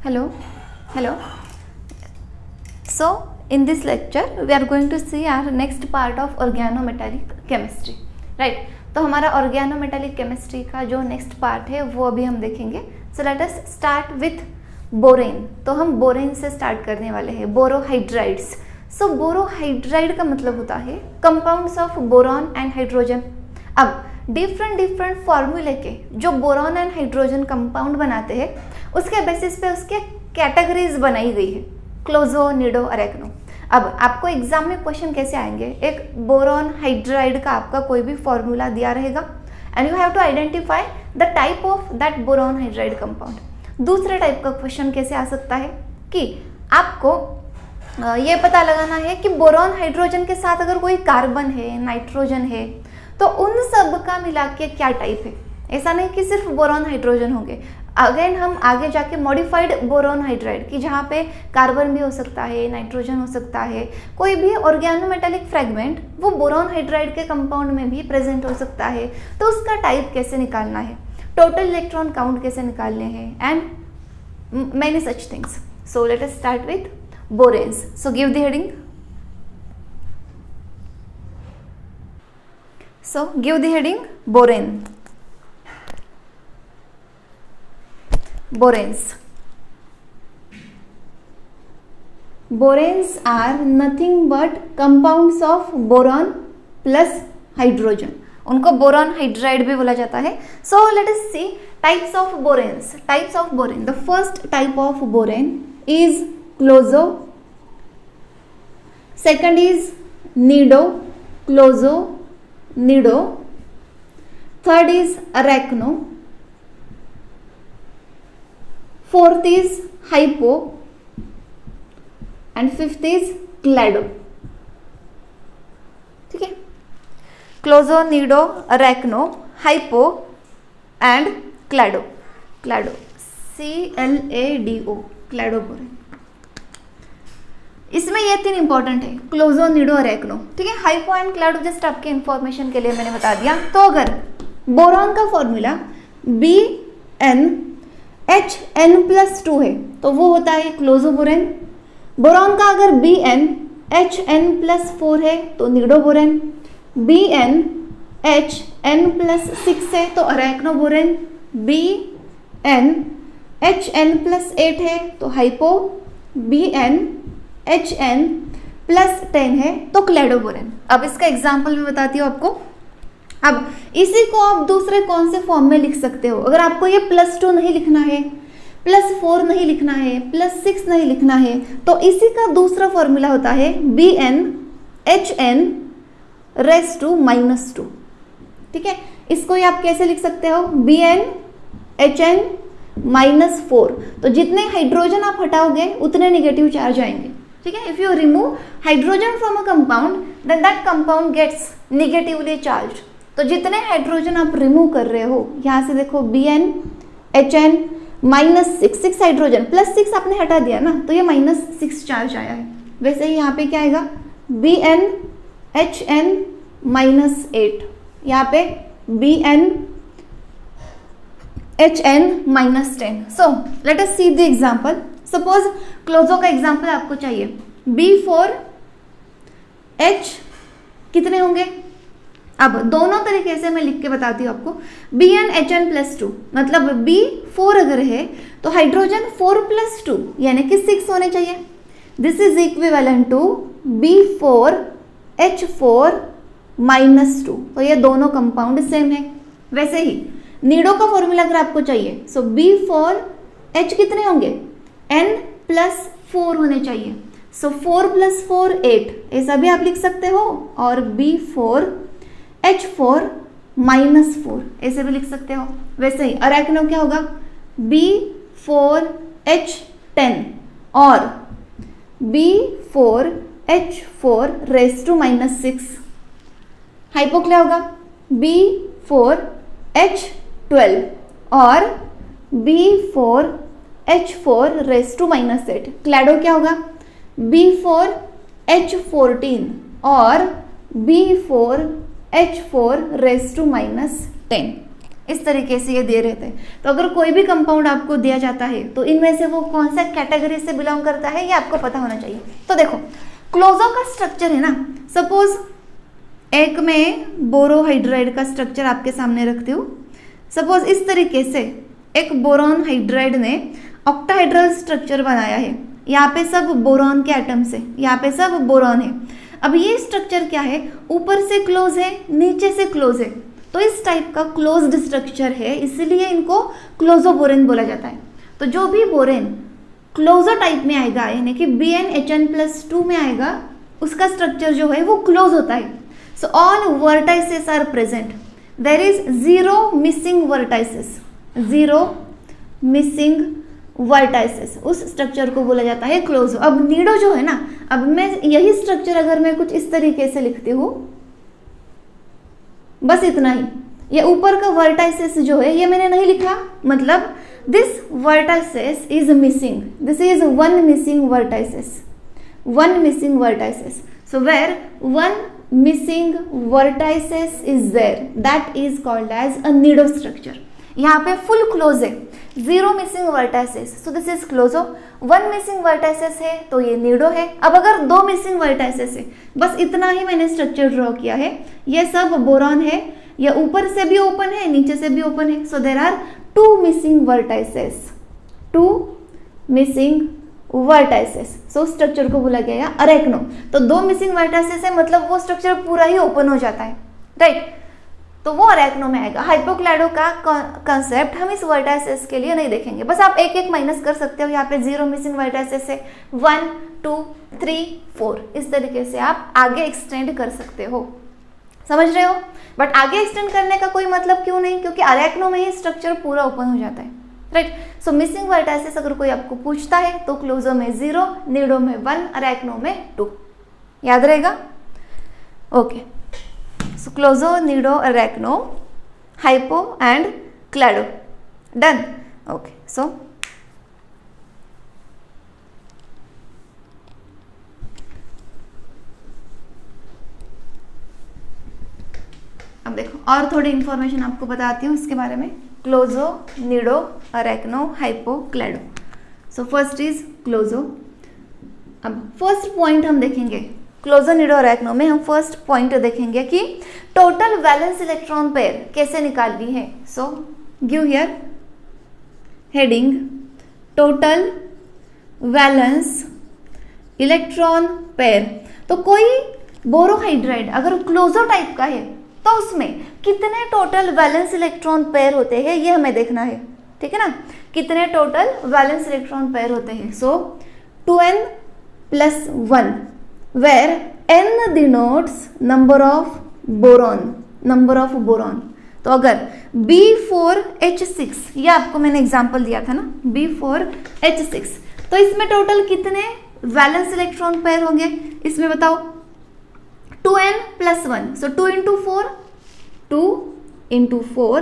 Hello. Hello. So in this lecture we are going to see our next part of organometallic chemistry, right? तो हमारा organometallic chemistry का जो next part है वो अभी हम देखेंगे. So let us start with borane. तो हम बोरेन से स्टार्ट करने वाले हैं. बोरोहाइड्राइड्स. सो बोरोहाइड्राइड का मतलब होता है compounds of boron and hydrogen. अब डिफरेंट फॉर्मूले के जो बोरॉन एंड हाइड्रोजन कंपाउंड बनाते हैं उसके बेसिस पे उसके कैटेगरीज बनाई गई है. Closo, nido, अरेक्नो. अब आपको एग्जाम में क्वेश्चन कैसे आएंगे, एक बोरॉन हाइड्राइड का आपका कोई भी फॉर्मूला दिया रहेगा and you have to identify the type of that boron hydride compound. दूसरे टाइप का क्वेश्चन कैसे आ सकता है कि आपको ये पता लगाना है कि बोरॉन हाइड्रोजन के साथ अगर कोई कार्बन है, नाइट्रोजन है, तो उन सब का मिला के क्या टाइप है. ऐसा नहीं कि सिर्फ बोरॉन हाइड्रोजन होंगे. अगेन हम आगे जाके मॉडिफाइड बोरॉन हाइड्राइड की जहाँ पे कार्बन भी हो सकता है, नाइट्रोजन हो सकता है, कोई भी ऑर्गेनोमेटालिक फ्रेगमेंट वो बोरॉन हाइड्राइड के कंपाउंड में भी प्रेजेंट हो सकता है. तो उसका टाइप कैसे निकालना है, टोटल इलेक्ट्रॉन काउंट कैसे निकालने हैं and many such things. So let us start with बोरेन्स. So give the heading. So give the heading borane. Boranes. Boranes are nothing but compounds of boron plus hydrogen. उनको boron hydride भी बोला जाता है. So let us see types of boranes. Types of borane. The first type of borane is clozo. Second is nido, clozo, nido. Third is arachno. Fourth is hypo and fifth is clado. ठीक है. Closo, nido, arachno, hypo and clado. Clado, CLADO, clado borane. इसमें ये तीन important है, closo, nido, arachno. ठीक है. Hypo and क्लैडो just आपके information के लिए मैंने बता दिया. तो अगर बोरॉन का फॉर्मूला BnHn+2 है तो वो होता है क्लोजो बोरेन. बोरॉन का अगर BnHn+4 है तो निडो बोरेन. BnHn+6 है तो अरेक्नो बोरेन. BnHn+8 है तो हाइपो. BnHn+10 है तो क्लैडो बोरेन. अब इसका एग्जाम्पल मैं बताती हूँ आपको. अब इसी को आप दूसरे कौन से फॉर्म में लिख सकते हो. अगर आपको ये +2 नहीं लिखना है, +4 नहीं लिखना है, +6 नहीं लिखना है, तो इसी का दूसरा फॉर्मूला होता है BnHn⁻². ठीक है. इसको आप कैसे लिख सकते हो, BnHn-4. तो जितने हाइड्रोजन आप हटाओगे उतने नेगेटिव चार्ज आएंगे. ठीक है. If you remove hydrogen from a compound then that compound gets negatively charge. तो जितने हाइड्रोजन आप रिमूव कर रहे हो, यहाँ से देखो BnHn-6 हाइड्रोजन, +6 आपने हटा दिया ना, तो ये -6 चार्ज आया है. वैसे ही यहाँ पे क्या आएगा, BnHn-8, यहाँ पे BnHn-10. So let us see the example. Suppose closo का एग्जाम्पल आपको चाहिए. B4H कितने होंगे. अब दोनों तरीके से मैं लिख के बताती हूँ आपको. BnHn+2 मतलब B4 अगर है तो हाइड्रोजन 4+2 यानी कि 6 होने चाहिए. This is equivalent to B4H4-2. तो ये दोनों कंपाउंड सेम है. वैसे ही निडो का फॉर्मूला अगर आपको चाहिए, सो B4H कितने होंगे, N+4 होने चाहिए. सो 4+4 8, ऐसा भी आप लिख सकते हो. और B4H4-4 ऐसे भी लिख सकते हो. वैसे ही अरेक्नो क्या होगा, B4H10 और B4H4⁻6. हाइपो क्या होगा, B4H12 और B4H4⁻8. क्लैडो क्या होगा, B4H14 और B4H4⁻10. इस तरीके से ये दे रहे थे। तो अगर कोई भी कंपाउंड आपको दिया जाता है तो इनमें से वो कौन सा कैटेगरी से बिलोंग करता है ये आपको पता होना चाहिए। तो देखो क्लोजो का स्ट्रक्चर है ना, सपोज एक में बोरोहाइड्राइड का स्ट्रक्चर आपके सामने रखती हूँ। सपोज इस तरीके से एक बोरॉन हाइड्राइड ने ऑक्टाहाइड्रल स्ट्रक्चर बनाया है, यहाँ पे सब बोरॉन के एटम्स है, यहाँ पे सब बोरॉन है। अब ये स्ट्रक्चर क्या है, ऊपर से क्लोज है नीचे से क्लोज है, तो इस टाइप का क्लोज्ड स्ट्रक्चर है, इसलिए इनको क्लोजोबोरेन बोला जाता है। तो जो भी बोरेन क्लोजो टाइप में आएगा यानी कि BnHn+2 में आएगा, उसका स्ट्रक्चर जो है वो क्लोज होता है। So all vertices are present, there is 0 missing vertices, 0 missing vertices, उस स्ट्रक्चर को बोला जाता है क्लोजो। अब नीडो जो है ना, अब मैं यही स्ट्रक्चर अगर मैं कुछ इस तरीके से लिखती हूँ, बस इतना ही, ये ऊपर का वर्टाइसेस जो है ये मैंने नहीं लिखा, मतलब this vertices is missing, this is 1 missing vertices, 1 missing vertices. So where 1 missing vertices is there, that is called as a nido structure। यहाँ पे फुल क्लोज है, 0 missing vertices, so this is closo. 1 missing vertices है तो ये Nido है। अब अगर 2 missing vertices है, बस इतना ही मैंने स्ट्रक्चर ड्रॉ किया है, ये सब बोरॉन है, ये ऊपर से भी ओपन है नीचे से भी ओपन है, so there are 2 missing vertices, 2 missing vertices. So structure को बोला गया अरेक्नो। तो 2 मिसिंग वर्टाइसेस है मतलब वो स्ट्रक्चर पूरा ही ओपन हो जाता है, राइट, तो वो अरेक्नो में आएगा। हाइपोक्लैडो का कंसेप्ट हम इस वर्टाइसेस के लिए नहीं देखेंगे, बस आप एक एक माइनस कर सकते हो। यहाँ पे 0 मिसिंग वर्टाइसेस है, 1 2 3 4, इस तरीके से आप आगे एक्सटेंड कर सकते हो, समझ रहे हो। बट आगे एक्सटेंड करने का कोई मतलब क्यों नहीं, क्योंकि अरेक्नो में ही स्ट्रक्चर पूरा ओपन हो जाता है, राइट। सो मिसिंग वर्टाइसेस अगर कोई आपको पूछता है तो क्लोजो में 0, निडो में 1, अरेक्नो में 2, याद रहेगा। Okay, so closo, nido, arachno, hypo and clado, done. Okay, so अब देखो और थोड़ी इंफॉर्मेशन आपको बताती हूँ इसके बारे में। Closo, nido, arachno, hypo, clado. So first is closo. अब फर्स्ट पॉइंट हम देखेंगे क्लोजो, निडो, अरेक्नो में हम फर्स्ट पॉइंट देखेंगे कि टोटल वैलेंस इलेक्ट्रॉन पेयर कैसे निकालनी है। So give here heading total valence electron pair. तो कोई बोरोहाइड्राइड अगर क्लोजो टाइप का है तो उसमें कितने टोटल वैलेंस इलेक्ट्रॉन पेयर होते हैं ये हमें देखना है, ठीक है ना, कितने टोटल वैलेंस इलेक्ट्रॉन पेयर होते हैं। So 2n+1 where n denotes number of boron. तो अगर B4H6, ये आपको मैंने एग्जांपल दिया था ना, B4H6, तो इसमें टोटल कितने वैलेंस इलेक्ट्रॉन पेयर होंगे इसमें बताओ, 2n+1, सो 2 × 4, 2 × 4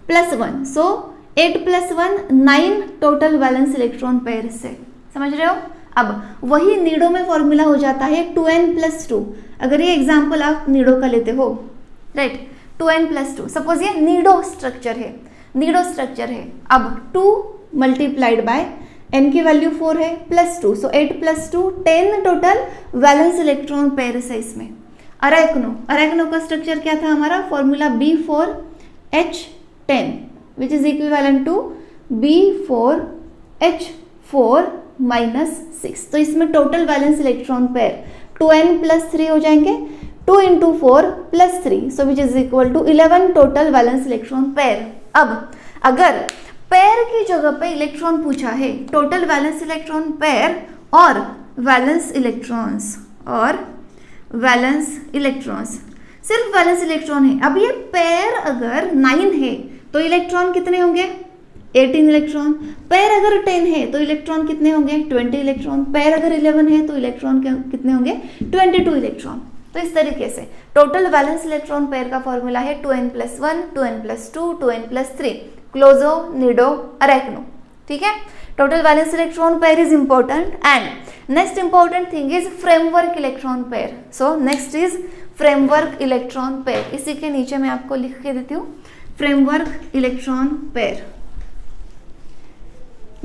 +1, सो 8 + 1 9 टोटल वैलेंस इलेक्ट्रॉन पेयर से, समझ रहे हो। अब वही निडो में फॉर्मूला हो जाता है 2n+2। अगर ये एग्जांपल आप निडो का लेते हो, राइट, 2n+2, सपोज ये निडो स्ट्रक्चर है, अब 2 × n की वैल्यू 4 है +2, सो 8 + 2 10 टोटल वैलेंस इलेक्ट्रॉन पेयर है इसमें। अरेक्नो का स्ट्रक्चर क्या था हमारा, formula B4H10 which is equivalent to B4H4-6। तो इसमें total valence electron pair 2n+3 हो जाएंगे, 2 × 4 +3, so which is equal to 11 total valence electron pair. अब अगर पेयर की जगह पे इलेक्ट्रॉन पूछा है, टोटल वैलेंस इलेक्ट्रॉन पेयर और वैलेंस इलेक्ट्रॉन्स, सिर्फ वैलेंस इलेक्ट्रॉन है। अब ये पेयर अगर 9 है तो इलेक्ट्रॉन कितने होंगे, 18 इलेक्ट्रॉन। पेयर अगर 10 है तो इलेक्ट्रॉन कितने होंगे, 20 इलेक्ट्रॉन। पेयर अगर 11 है तो इलेक्ट्रॉन कितने होंगे, 22 इलेक्ट्रॉन। तो इस तरीके से टोटल वैलेंस इलेक्ट्रॉन पेयर का फॉर्मूला है 2n+1, 2n+2, 2n+3, closo, nido, arachno, ठीक है। Total valence electron pair is important and next important thing is framework electron pair. So next is framework electron pair. इसी के नीचे मैं आपको लिख के देती हूँ framework electron pair.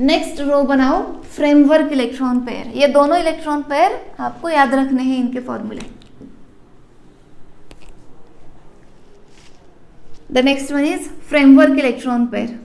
Next row बनाओ फ्रेमवर्क इलेक्ट्रॉन पेयर। ये दोनों इलेक्ट्रॉन पेयर आपको याद रखने हैं इनके फॉर्मूले। The next one is framework electron pair.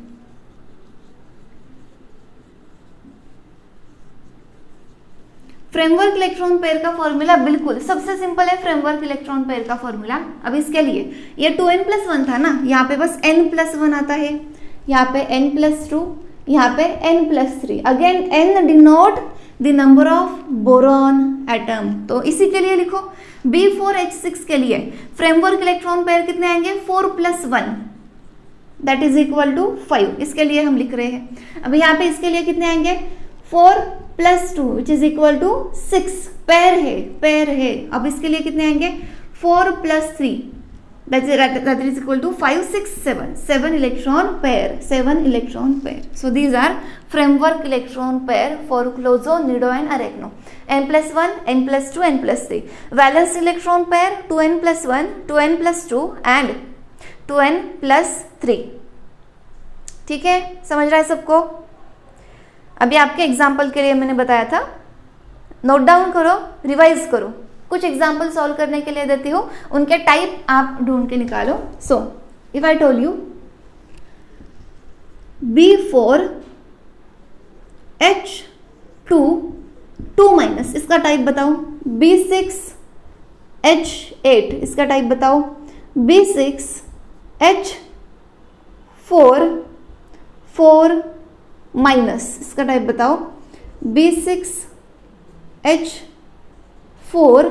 Framework electron pair का फॉर्मूला बिल्कुल सबसे सिंपल है। फ्रेमवर्क इलेक्ट्रॉन पेयर का फॉर्मूला अब इसके लिए ये 2n+1 था ना, यहाँ पे बस n+1 आता है, यहाँ पे n+2, यहाँ पे n+3। Again n denote the number of boron atom. तो इसी के लिए लिखो B4H6 के लिए फ्रेमवर्क इलेक्ट्रॉन पेयर कितने आएंगे 4+1 दैट इज इक्वल टू 5। इसके लिए हम लिख रहे हैं। अब यहाँ पे इसके लिए कितने आएंगे 4+2 which is equal to 6। Pair है। अब इसके लिए कितने आएंगे 4+3 that is equal to 5, 6, 7 electron pair. So these are framework electron pair for clozo, nido and arachno. n+1, n+2, n+3. Valence electron pair 2n+1, 2n+2 and 2n+3. ठीक है, समझ रहा है सबको? अभी आपके एग्जाम्पल के लिए मैंने बताया था, नोट डाउन करो, रिवाइज करो। कुछ एग्जाम्पल सॉल्व करने के लिए देती हूँ, उनके टाइप आप ढूंढ के निकालो। So if I told you B4H2 2- इसका टाइप बताओ। B6H8 इसका टाइप बताओ। B6H4 4- इसका टाइप बताओ। B6H4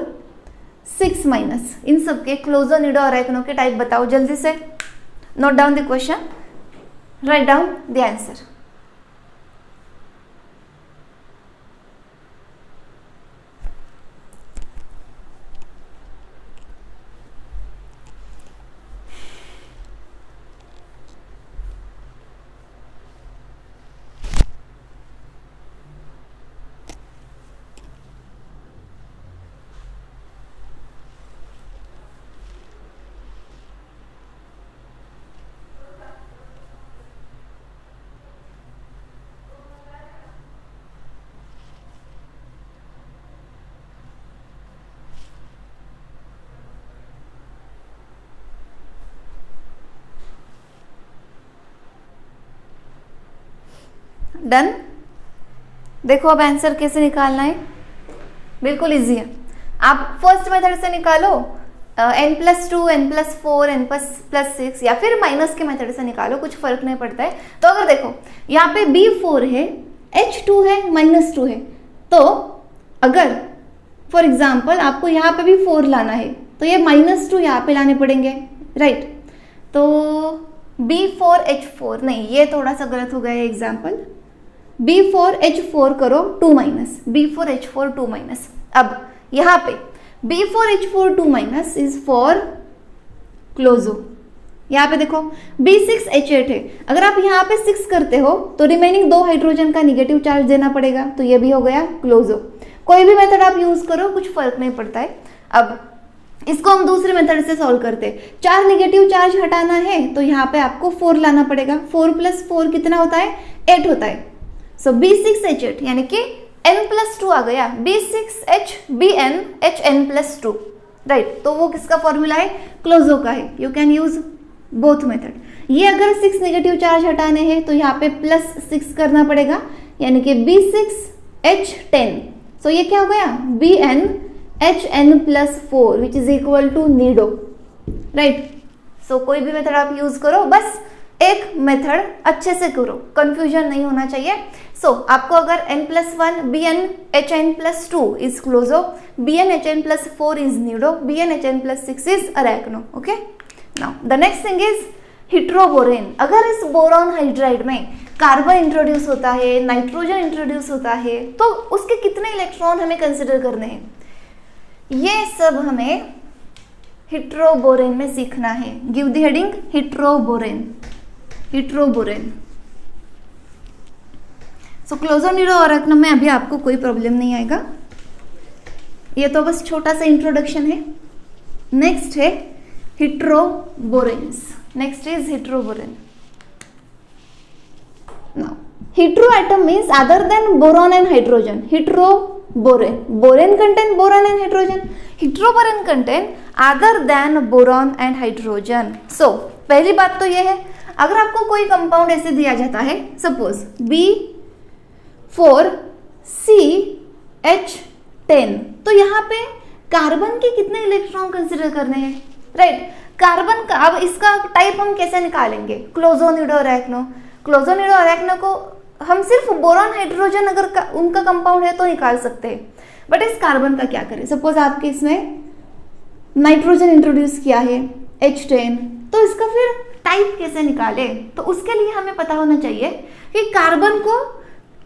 6-। इन सब के क्लोजो, निडो और आरैक्नो के टाइप बताओ जल्दी से। Note down the question, write down the answer. Done. देखो अब आंसर कैसे निकालना है, बिल्कुल इजी है। आप फर्स्ट मेथड से निकालो, n+2, n+4, n+6 या फिर माइनस के मेथड से निकालो, कुछ फर्क नहीं पड़ता है। तो अगर देखो यहाँ पे B4 है, H2 है, -2 है, तो अगर फॉर एग्जाम्पल आपको यहाँ पे भी 4 लाना है तो ये -2 यहाँ पे लाने पड़ेंगे, राइट। तो B4H4 नहीं, ये थोड़ा सा गलत हो गया है एग्जाम्पल। B4H4 करो 2-, B4H4 2-। अब यहाँ पे B4H4 2- इज फॉर क्लोजो। यहाँ पे देखो B6H8 है, अगर आप यहाँ पे 6 करते हो तो रिमेनिंग 2 हाइड्रोजन का निगेटिव चार्ज देना पड़ेगा, तो ये भी हो गया क्लोजो। कोई भी मेथड आप यूज करो, कुछ फर्क नहीं पड़ता है। अब इसको हम दूसरे मेथड से सॉल्व करते हैं। 4 निगेटिव चार्ज हटाना है तो यहाँ पे आपको 4 लाना पड़ेगा। 4 + 4 कितना होता है 8 होता है। सो B6H8 यानी कि n+2 आ गया, B6HBnHn+2, राइट। तो वो किसका फॉर्मूला है क्लोजो का है। You can use both method. ये अगर 6 निगेटिव चार्ज हटाने हैं तो यहाँ पे +6 करना पड़ेगा, यानी कि B6H10। सो ये क्या हो गया BnHn+4 which is equal to nido, right. So कोई भी मेथड आप यूज करो, बस एक मेथड अच्छे से करो, कंफ्यूजन नहीं होना चाहिए। सो आपको अगर n+1 BnHn+2 is closo, BnHn+4 is nido, BnHn+6 is arachno. Okay, now the next thing is heteroborane. अगर इस बोरॉन हाइड्राइड में कार्बन इंट्रोड्यूस होता है, नाइट्रोजन इंट्रोड्यूस होता है, तो उसके कितने इलेक्ट्रॉन हमें कंसिडर करने हैं, ये सब हमें हेट्रोबोरेन में सीखना है। Give the heading heteroborane. So closo, nido और अरैक्नो में अभी आपको कोई प्रॉब्लम नहीं आएगा, ये तो बस छोटा सा इंट्रोडक्शन है। नेक्स्ट है heteroboranes. Next is heteroborane. Now heteroatom means other than boron and hydrogen. Heteroboron. Boron contain boron and hydrogen. Heteroboron contain other than boron and hydrogen. So पहली बात तो ये है, अगर आपको कोई कंपाउंड ऐसे दिया जाता है, सपोज B4CH10, तो यहाँ पे कार्बन के कितने इलेक्ट्रॉन कंसिडर करने हैं, राइट? कार्बन का, अब इसका टाइप हम कैसे निकालेंगे? क्लोजोनिडो अरेक्नो. क्लोजोनिडो अरेक्नो को हम सिर्फ बोरॉन हाइड्रोजन अगर उनका कंपाउंड है तो निकाल सकते हैं, बट इस कार्बन का क्या करें? सपोज आपके इसमें नाइट्रोजन इंट्रोड्यूस किया है H10, तो इसका फिर टाइप कैसे निकाले? तो उसके लिए हमें पता होना चाहिए कि कार्बन को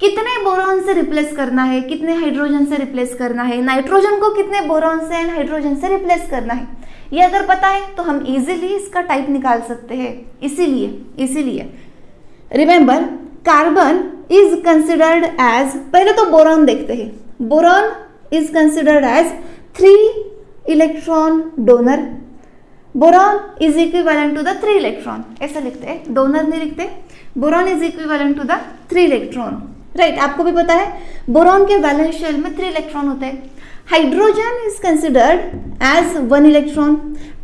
कितने बोरॉन से रिप्लेस करना है, कितने हाइड्रोजन से रिप्लेस करना है, नाइट्रोजन को कितने बोरॉन से एंड हाइड्रोजन से रिप्लेस करना है. ये अगर पता है तो हम इजीली इसका टाइप निकाल सकते हैं. इसीलिए remember, carbon is considered as, पहले तो बोरॉन देखते हैं. Boron is considered as 3 electron donor. Boron is equivalent to the 3 electron, ऐसा लिखते हैं, डोनर नहीं लिखते. Boron is equivalent to the 3 electron, right? आपको भी पता है बोरॉन के वैलेंस शेल में 3 इलेक्ट्रॉन होते हैं. Hydrogen is considered as 1 electron.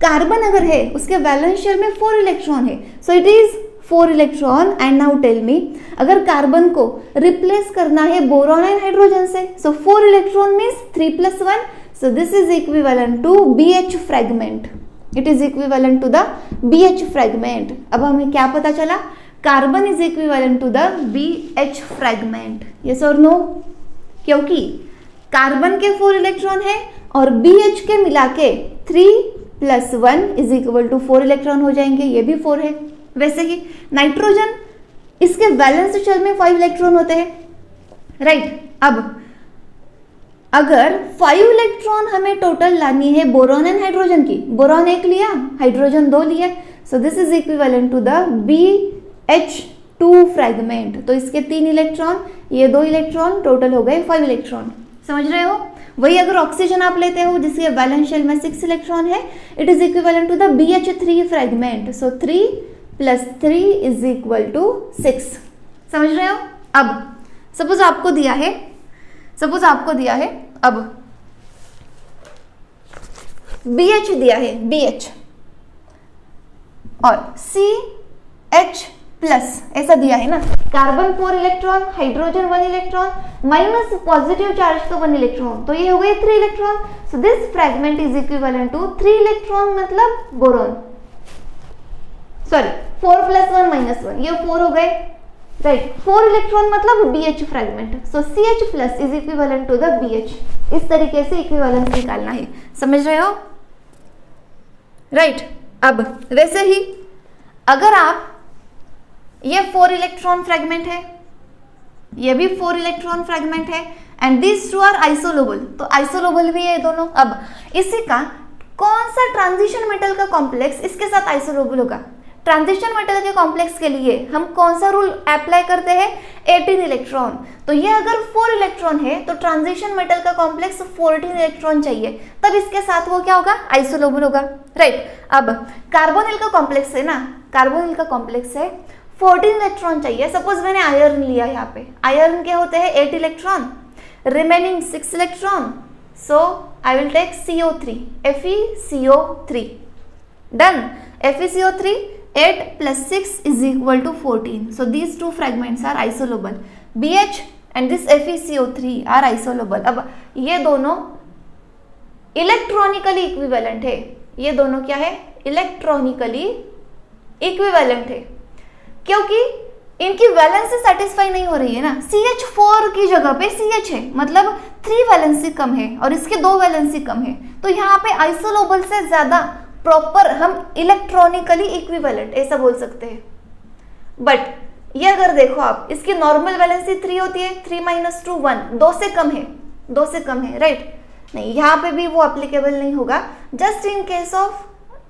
Carbon अगर है उसके वैलेंस शेल में 4 इलेक्ट्रॉन है, so it is 4 electron. And now tell me, अगर कार्बन को रिप्लेस करना है बोरॉन एंड हाइड्रोजन से, so 4 electron means 3 + 1, so this is equivalent to BH fragment. It is equivalent to the BH fragment. अब हमें क्या पता चला? Carbon is equivalent to the BH fragment. Yes और नो? क्योंकि कार्बन के 4 इलेक्ट्रॉन है और BH के मिला के 3 + 1 इज इक्वल टू 4 इलेक्ट्रॉन हो जाएंगे. ये भी 4 है. वैसे ही नाइट्रोजन, इसके वैलेंस शेल में 5 इलेक्ट्रॉन होते हैं, राइट? अब अगर 5 इलेक्ट्रॉन हमें टोटल लानी है बोरॉन एंड हाइड्रोजन की, बोरॉन 1 लिया, हाइड्रोजन 2 लिया, so this is equivalent to the BH2 fragment. तो इसके 3 इलेक्ट्रॉन, ये 2 इलेक्ट्रॉन, टोटल हो गए 5 इलेक्ट्रॉन. समझ रहे हो? वही अगर ऑक्सीजन आप लेते हो जिसके वैलेंस शेल में 6 इलेक्ट्रॉन है, it is equivalent to the BH3 fragment. So 3 + 3 is equal to 6. समझ रहे हो? अब सपोज आपको दिया है, अब BH दिया है, BH और CH+ ऐसा दिया है ना. Carbon 4 electron, hydrogen 1 electron, minus positive charge तो 1 इलेक्ट्रॉन, तो ये हो गए 3 electron. So this fragment is equivalent to 3 electron मतलब बोरॉन, सॉरी 4 + 1 - 1, ये 4 हो गए, राइट? 4 इलेक्ट्रॉन मतलब BH fragment. So CH+ is equivalent to the BH. इस तरीके से इक्विवेलेंस निकालना है. समझ रहे हो? राइट? अब वैसे ही अगर आप, ये 4 इलेक्ट्रॉन फ्रैगमेंट है, ये भी 4 इलेक्ट्रॉन फ्रैगमेंट है, एंड दिस 2 आर आइसोलोबल, तो आइसोलोबल भी है दोनों. अब इसी का कौन सा ट्रांजिशन मेटल का कॉम्प्लेक्स इसके साथ आइसोलोबल होगा? ट्रांजिशन मेटल के कॉम्प्लेक्स के लिए हम कौन सा रूल अप्लाई करते हैं? 18 इलेक्ट्रॉन. तो ये अगर 4 इलेक्ट्रॉन है तो ट्रांजिशन मेटल का कॉम्प्लेक्स 14 इलेक्ट्रॉन चाहिए, तब इसके साथ वो क्या होगा? आइसोलोबल होगा, राइट? अब कार्बोनिल का कॉम्प्लेक्स है ना, कार्बोनिल का कॉम्प्लेक्स है, 14 इलेक्ट्रॉन चाहिए. सपोज मैंने आयरन लिया यहाँ पे, आयरन के होते हैं 8 electron, remaining 6 electron, so I will take CO3, FeCO3. Done. FeCO3, 8 + 6 is equal to 14. So these 2 fragments are isolable. BH and this FeCO3 are isolable. अब ये दोनों इलेक्ट्रॉनिकली इक्विवेलेंट है. ये दोनों क्या है? इलेक्ट्रॉनिकली इक्विवेलेंट है, क्योंकि इनकी वैलेंसी सेटिस्फाई नहीं हो रही है ना. CH4 की जगह पे CH है, मतलब 3 वैलेंसी कम है और इसके 2 वैलेंसी कम है, तो यहाँ पे आइसोलोबल से ज्यादा प्रॉपर हम इलेक्ट्रॉनिकली इक्विवेलेंट ऐसा बोल सकते हैं. बट ये अगर देखो आप, इसकी नॉर्मल वैलेंसी 3 होती है, 3 - 2 1, 2 से कम है, 2 से कम है, राइट? नहीं, यहाँ पे भी वो एप्लीकेबल नहीं होगा. Just in case of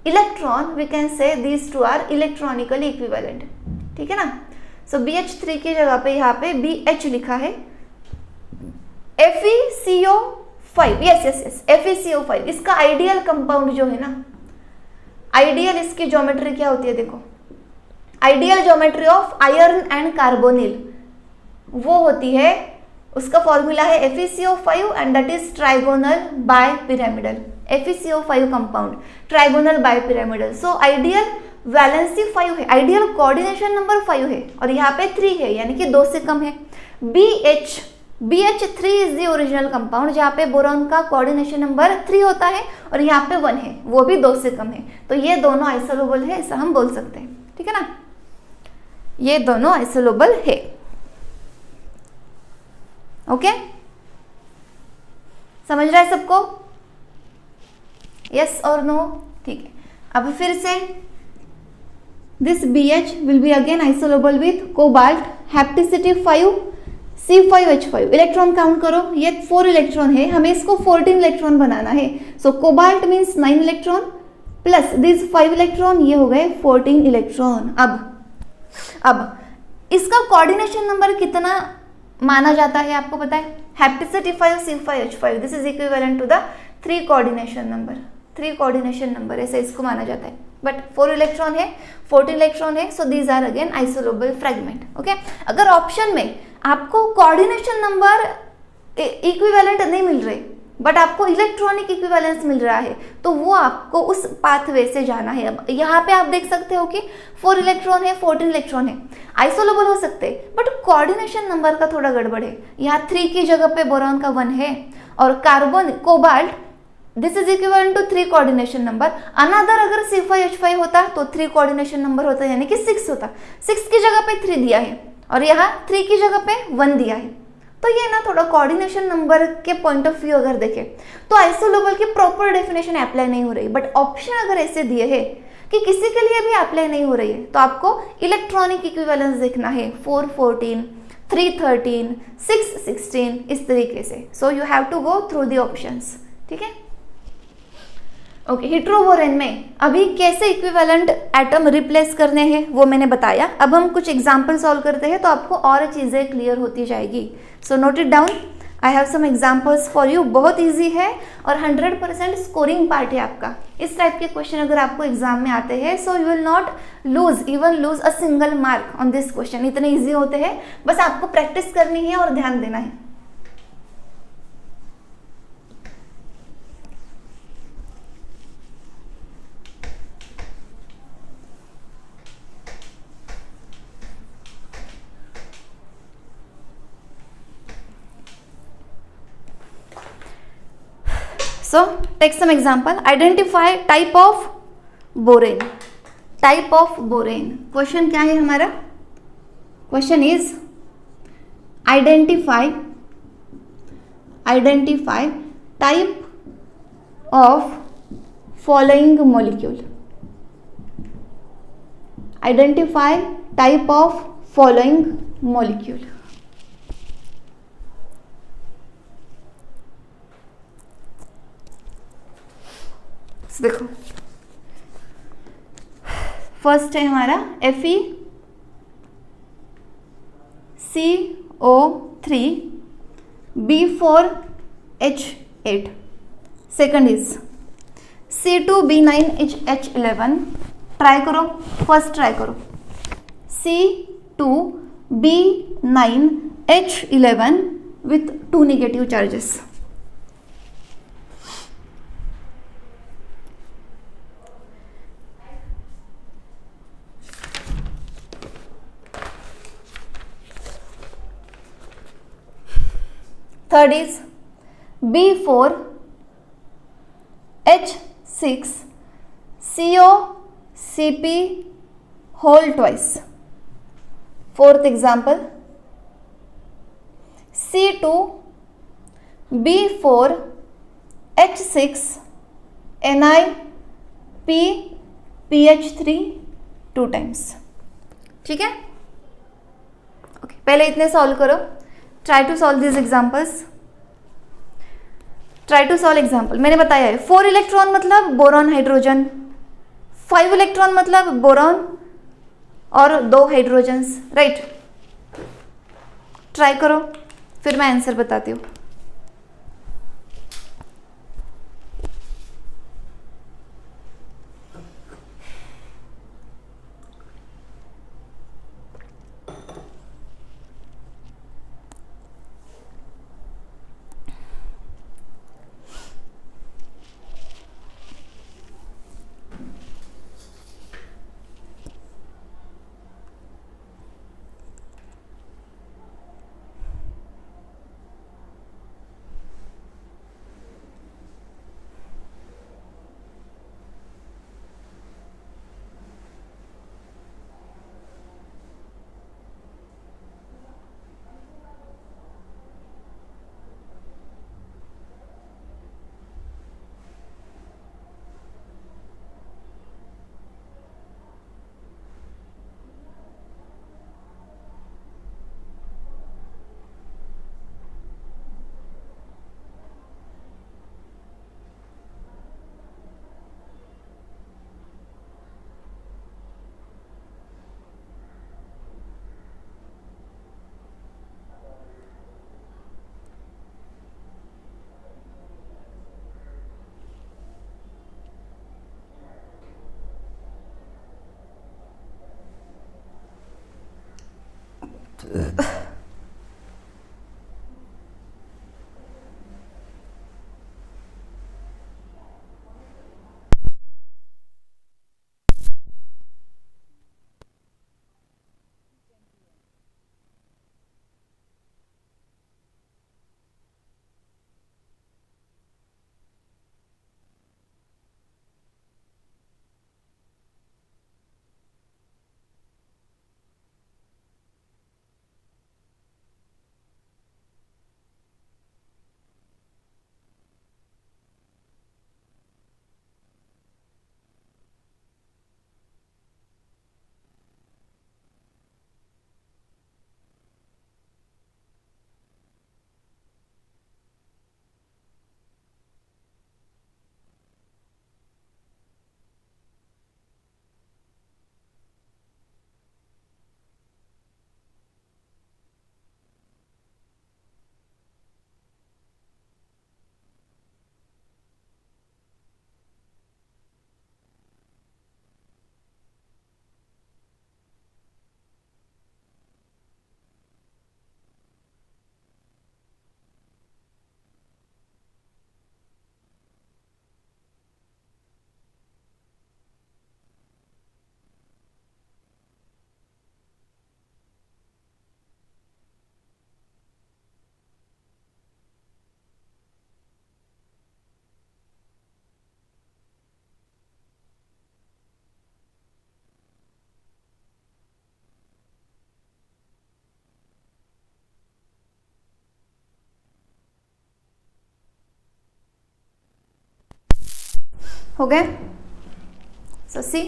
electron we can say these 2 are electronically equivalent. ठीक है ना? सो BH3 की जगह पे यहाँ पे BH लिखा है. FeCO5, यस FeCO5, इसका आइडियल कंपाउंड जो है ना, आइडियल इसकी ज्योमेट्री क्या होती है, देखो ideal geometry of iron and carbonyl वो होती है, उसका फॉर्मूला है FeCO5 and that is trigonal bipyramidal, FeCO5 compound trigonal bipyramidal. So ideal valency 5 है, आइडियल कोऑर्डिनेशन नंबर 5 है और यहाँ पे 3 है यानी कि 2 से कम है। BH3 is the original compound जहाँ पे बोरॉन का कोऑर्डिनेशन नंबर 3 होता है और यहाँ पे 1 है, वो भी 2 से कम है, तो ये दोनों आइसोलेबल है ऐसा हम बोल सकते हैं, ठीक है ना, ये दोनों आइसोलेबल है। ओके समझ रहा है सबको, यस और नो, ठीक है। अब फिर से this BH will be again isolobal with cobalt, hapticity 5, C5H5, electron count करो, ये 4 इलेक्ट्रॉन है, हमें इसको 14 इलेक्ट्रॉन बनाना है। So cobalt means 9 electron plus this 5 electron, ये हो गए 14 इलेक्ट्रॉन। अब इसका कोऑर्डिनेशन नंबर कितना माना जाता है आपको पता है, hapticity 5 C5H5 this is equivalent to the 3 coordination number, 3 coordination number ऐसे इसको माना जाता है। बट 4 इलेक्ट्रॉन है, 14 इलेक्ट्रॉन है, so these are again isolobal fragment. Okay अगर ऑप्शन में आपको कोऑर्डिनेशन नंबर इक्विवेलेंट नहीं मिल रहे बट आपको इलेक्ट्रॉनिक इक्विवेलेंस मिल रहा है तो वो आपको उस पाथवे से जाना है। अब यहाँ पे आप देख सकते हो कि 4 इलेक्ट्रॉन है, 14 इलेक्ट्रॉन है, आइसोलेबल हो सकते हैं बट कोऑर्डिनेशन नंबर का थोड़ा गड़बड़ है। यहाँ 3 की जगह पे बोरॉन का 1 है और carbon cobalt this is equivalent to 3 coordination number. Another अगर C5H5 होता तो 3 कोऑर्डिनेशन नंबर होता यानी कि 6 होता, 6 की जगह पे 3 दिया है और यहाँ 3 की जगह पे 1 दिया है, तो ये ना थोड़ा कोऑर्डिनेशन नंबर के पॉइंट ऑफ व्यू अगर देखें तो आइसोलेबल की प्रॉपर डेफिनेशन अप्लाई नहीं हो रही। बट ऑप्शन अगर ऐसे दिए है कि किसी के लिए भी अप्लाई नहीं हो रही है तो आपको इलेक्ट्रॉनिक इक्विवेलेंस देखना है, 4 14, 3 13, 6 16 इस तरीके से। So you have to go through the options, ठीक है। ओके हेटेरोबोरेन में अभी कैसे इक्विवेलेंट एटम रिप्लेस करने हैं वो मैंने बताया। अब हम कुछ एग्जाम्पल सॉल्व करते हैं तो आपको और चीज़ें क्लियर होती जाएगी। So note it down, I have some examples for you, बहुत इजी है और 100% स्कोरिंग पार्ट है आपका। इस टाइप के क्वेश्चन अगर आपको एग्जाम में आते हैं so you will not lose a single mark on this question, इतने ईजी होते हैं, बस आपको प्रैक्टिस करनी है और ध्यान देना है। So take some example. Identify type of boron. Type of boron. Question क्या है हमारा? Question is identify type of following molecule. Identify type of following molecule. देखो फर्स्ट है हमारा FeCO3 B4H8, second is C2B9H11, try करो, first try करो, C2B9H11 with 2 negative charges. Third is B4H6 COCP whole twice. Fourth example C2B4H6 NiPPH3 2 times। ठीक है, okay पहले इतने solve करो। Try to solve these examples. Try to solve example. मैंने बताया है 4 इलेक्ट्रॉन मतलब बोरॉन हाइड्रोजन, 5 इलेक्ट्रॉन मतलब बोरॉन और 2 हाइड्रोजन्स, राइट। ट्राई करो फिर मैं आंसर बताती हूँ। हो गए? सो सी,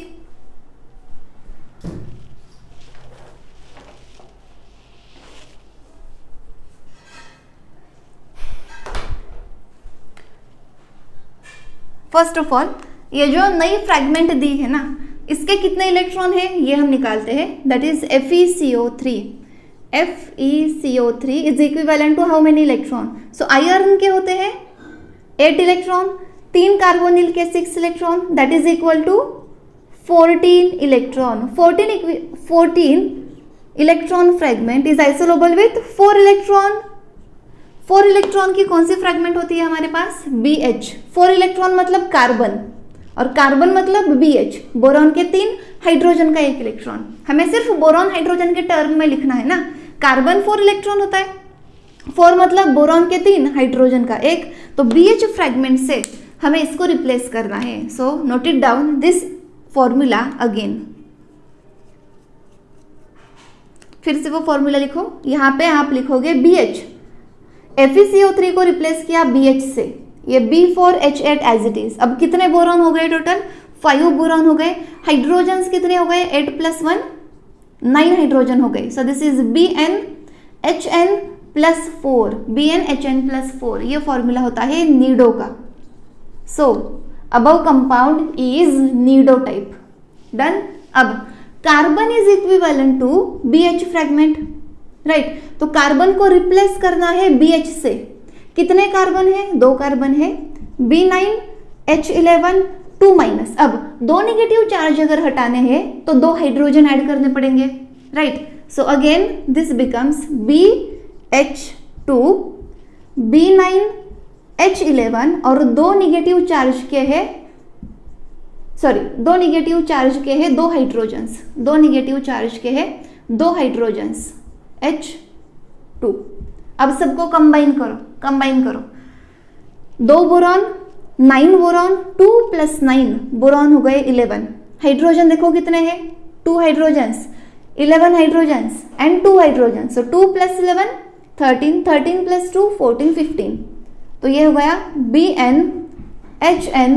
फर्स्ट ऑफ ऑल ये जो नई फ्रैगमेंट दी है ना, इसके कितने इलेक्ट्रॉन है ये हम निकालते हैं, that is FeCO3. FeCO3 is equivalent to how many electron? So iron के होते हैं 8 इलेक्ट्रॉन, 3 कार्बोनिल के 6 electron, that is equal to 14 electron. 14 electron fragment is isolobal with 4 electron. 4 electron की कौन सी फ्रैगमेंट होती है हमारे पास? BH. 4 इलेक्ट्रॉन मतलब कार्बन, और कार्बन मतलब BH. बोरॉन के 3, हाइड्रोजन का 1 इलेक्ट्रॉन. हमें सिर्फ बोरॉन हाइड्रोजन के टर्म में लिखना है ना. कार्बन 4 इलेक्ट्रॉन होता है, 4 मतलब बोरॉन के 3, हाइड्रोजन का 1. तो BH फ्रैगमेंट से हमें इसको रिप्लेस करना है. So note it down this formula again. फिर से वो फॉर्मूला लिखो. यहाँ पे आप लिखोगे BH, FeCO3 को रिप्लेस किया BH से, ये B4H8 एज इट इज. अब कितने बोरॉन हो गए टोटल? 5 बोरॉन हो गए. हाइड्रोजन्स कितने हो गए? 8 + 1 9 हाइड्रोजन हो गए. So this is BnHn + 4. BnHn + 4 ये फॉर्मूला होता है नीडो का. So above compound is nido type. Done. अब carbon is equivalent to BH fragment, right. तो कार्बन को रिप्लेस करना है BH से. कितने कार्बन है? 2 कार्बन है. B9H11 2-. अब 2 नेगेटिव चार्ज अगर हटाने हैं तो 2 हाइड्रोजन ऐड करने पड़ेंगे, right. So again this becomes BH2 B9H11 और 2 नेगेटिव चार्ज के है, सॉरी 2 नेगेटिव चार्ज के है 2 हाइड्रोजन्स. 2 नेगेटिव चार्ज के है 2 हाइड्रोजन्स H2. अब सबको कंबाइन करो. 2 बोरॉन, 9 बोरॉन, 2 + 9 बोरॉन हो गए 11. हाइड्रोजन देखो कितने हैं? 2 हाइड्रोजन्स, 11 हाइड्रोजन्स एंड 2 हाइड्रोजन. सो 2 + 11 13, 13 + 2 14 15. तो ये हो गया BnHn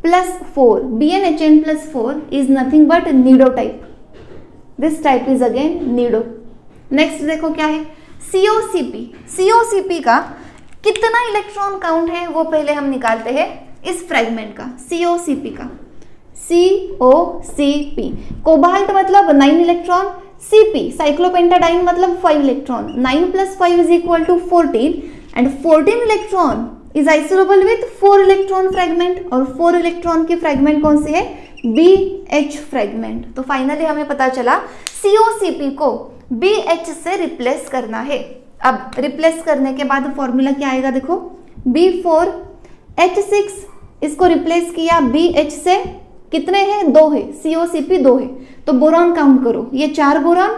+ 4. BnHn + 4 is nothing but Nido type. This type is again Nido. Next देखो क्या है? COCP. COCP का कितना इलेक्ट्रॉन काउंट है वो पहले हम निकालते हैं इस फ्रैगमेंट का. COCP का COCP. कोबाल्ट मतलब 9 इलेक्ट्रॉन. CP साइक्लोपेंटाडाइन मतलब 5 electron. 9 + 5 = 14 and 14 electron is isolobal with 4 electron fragment. और 4 इलेक्ट्रॉन की फ्रैगमेंट कौन सी है? BH fragment. तो फाइनली हमें पता चला COCP को BH से रिप्लेस करना है। अब रिप्लेस करने के बाद फॉर्मूला क्या आएगा, देखो B4H6, इसको रिप्लेस किया BH से, कितने हैं, 2 है, COCP 2 है, तो बोरॉन काउंट करो, ये 4 बोरॉन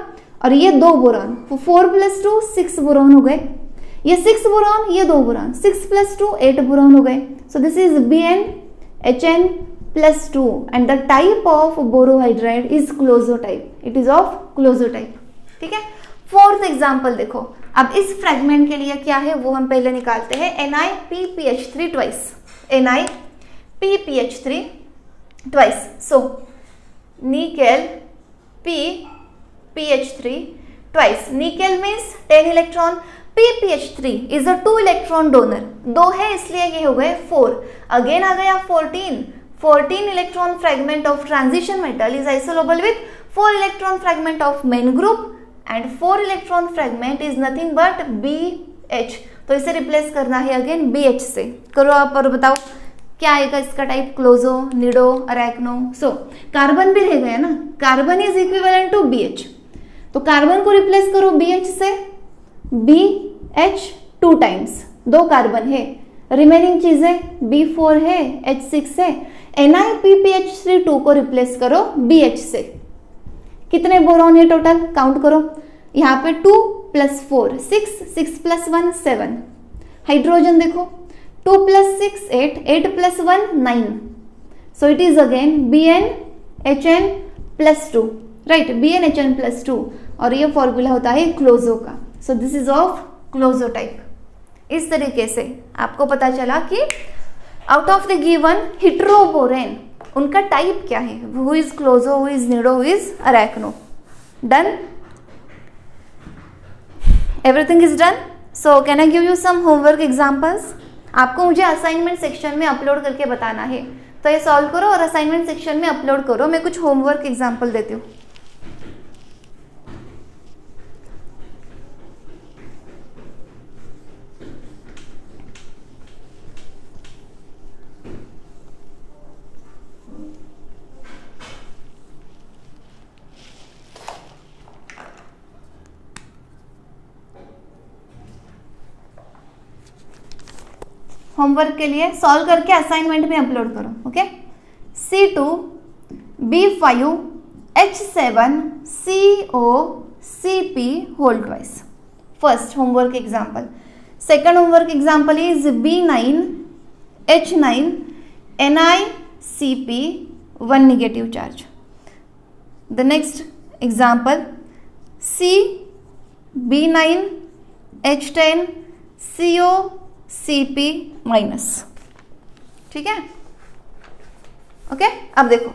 और ये 2 बोरॉन, 4 + 2 6 बोरॉन हो गए, ये 6 बोरॉन, ये 2 बोरॉन, 6 + 2 8 बोरॉन हो गए। So this is BnHn+2 and the type of borohydride is closo type, it is of closo type. ठीक है, फोर्थ एग्जाम्पल देखो। अब इस फ्रेगमेंट के लिए क्या है वो हम पहले निकालते हैं, NiPPH3 twice, NiPPH3 twice, so nickel PPH3 twice. Nickel means 10 electron, PPH3 is a 2 electron donor, 2 है इसलिए ये हो गए 4, अगेन आ गया 14 electron fragment of transition metal is isolable with 4 electron fragment of main group and 4 electron fragment is nothing but BH, तो इसे replace करना है अगेन BH से। करो आप और बताओ क्या आएगा इसका type, closo, nido, arachno. So carbon भी रह गया ना, carbon is equivalent to BH, तो कार्बन को रिप्लेस करो BH से, BH 2 टाइम्स, 2 कार्बन है, रिमेनिंग चीजें B4 है, H6 है, NiPPH3 2 को रिप्लेस करो BH से, कितने बोरॉन है टोटल, काउंट करो, यहाँ पे 2 + 4 6 + 1 7, हाइड्रोजन देखो 2 + 6 8 8 + 1 9, so it is again BnHn+2, right, BnHn+2, और ये फॉर्मूला होता है क्लोजो का। So this is of closo type. इस तरीके से आपको पता चला कि out of the given heteroborane उनका टाइप क्या है, who is closo, who is nido, who is arachno. Done, everything is done. So can I give you some homework examples. आपको मुझे असाइनमेंट सेक्शन में अपलोड करके बताना है, तो ये सॉल्व करो और असाइनमेंट सेक्शन में अपलोड करो। मैं कुछ होमवर्क एग्जाम्पल देती हूँ। होमवर्क के लिए सॉल्व करके असाइनमेंट में अपलोड करो। Okay, C2B5H7COCP whole twice, first homework example. Second homework example is B9H9NiCP 1 negative charge. The next example CB9H10COCP minus. ठीक है, ओके। अब देखो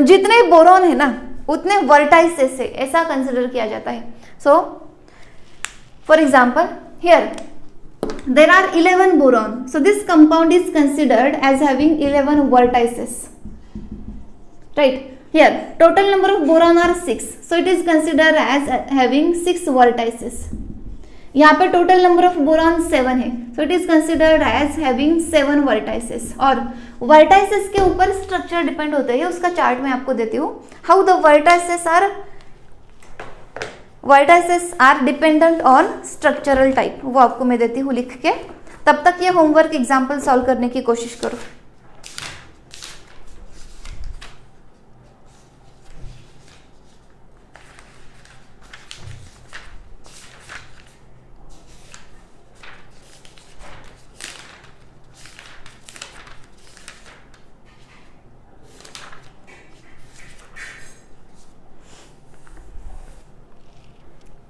जितने बोरॉन है ना उतने वर्टाइसेस से ऐसा कंसिडर किया जाता है। So for example here there are 11 boron, so this compound is considered as having 11 vertices, right. Here total number of boron are 6, so it is considered as having 6 vertices. यहाँ पे total number of boron 7 है, so it is considered as having 7 vertices. और vertices के ऊपर structure depend होते हैं, उसका chart मैं आपको देती हूँ। How the vertices are dependent on structural type, वो आपको मैं देती हूँ लिख के। तब तक ये होमवर्क एग्जाम्पल सॉल्व करने की कोशिश करो।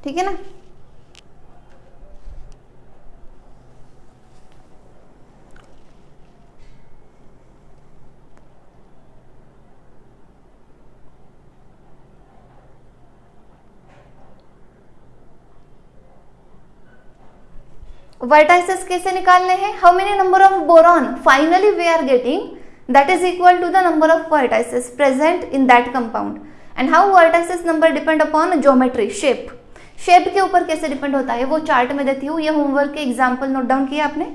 ठीक है ना, वर्टाइसेस कैसे निकालने हैं, how many number of boron finally we are getting, that is equal to the number of vertices present in that compound. And how vertices number depend upon geometry, shape के ऊपर कैसे डिपेंड होता है वो chart में देती हूँ। ये होमवर्क के एग्जाम्पल नोट डाउन किया आपने,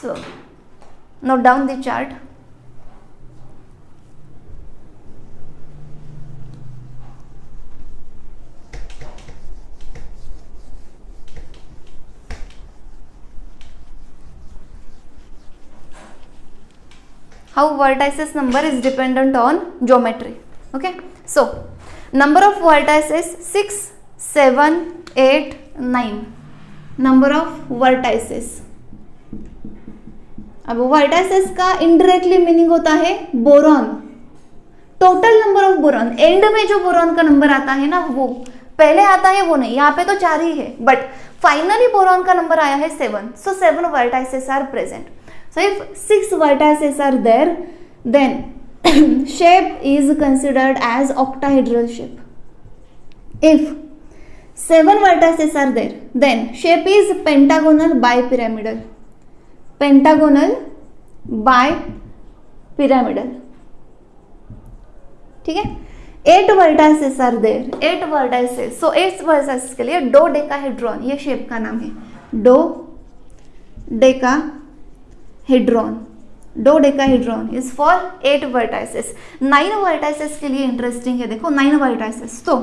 so note down the chart. how vertices number is dependent on geometry. Okay, so number of vertices 6, 7, 8, 9. number of vertices. अब वर्टाइसेस का इनडायरेक्टली मीनिंग होता है boron, total number of boron, and में जो boron का number आता है ना वो पहले आता है वो नहीं, यहाँ पे तो 4 ही है बट फाइनली बोरॉन का नंबर आया है 7, so 7 vertices are present. So if 6 vertices are there then shape is considered as octahedral shape. If 7 vertices are there then shape is pentagonal bipyramidal. Pentagonal bipyramidal. ठीक है. 8 vertices are there, 8 vertices. So 8 vertices के लिए dodecahedron, ये shape का नाम है dodecahedron. Dodecahedron is for 8 vertices. 9 vertices के लिए इंटरेस्टिंग है, देखो 9 वर्टाइसेस. तो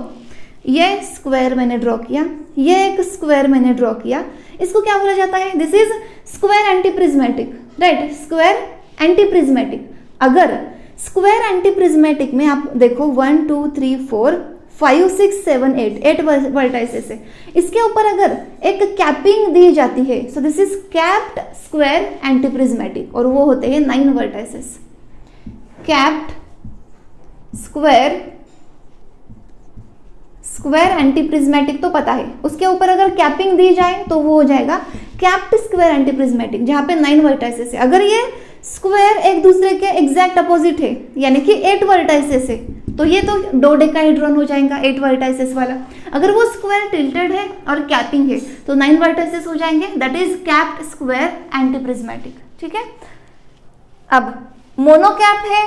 ये स्क्वायर मैंने ड्रॉ किया, ये एक स्क्वायर मैंने ड्रॉ किया, इसको क्या बोला जाता है? This is square antiprismatic, right. Square antiprismatic. अगर स्क्वायर एंटीप्रिज्मेटिक में आप देखो 1 2 3 4 5 6 7 8 वर्टाइसेस है, इसके ऊपर अगर एक कैपिंग दी जाती है so this is capped square antiprismatic और वो होते हैं 9 वर्टाइसेस. कैप्ड स्क्वायर एंटीप्रिज्मेटिक तो पता है, उसके ऊपर अगर कैपिंग दी जाए तो वो हो जाएगा कैप्ड स्क्वायर एंटीप्रिज्मेटिक जहां पे 9 वर्टाइसेस है. अगर ये स्क्वायर एक दूसरे के एग्जैक्ट अपोजिट है यानी कि 8 वर्टाइसेस है तो ये तो डोडेकाहेड्रॉन हो जाएगा 8 वर्टाइसेस वाला. अगर वो स्क्वायर टिल्टेड है और कैपिंग है तो 9 वर्टाइसेस हो जाएंगे, दैट इज कैप्ड स्क्वायर एंटीप्रिज्मेटिक. ठीक है. अब मोनोकैप है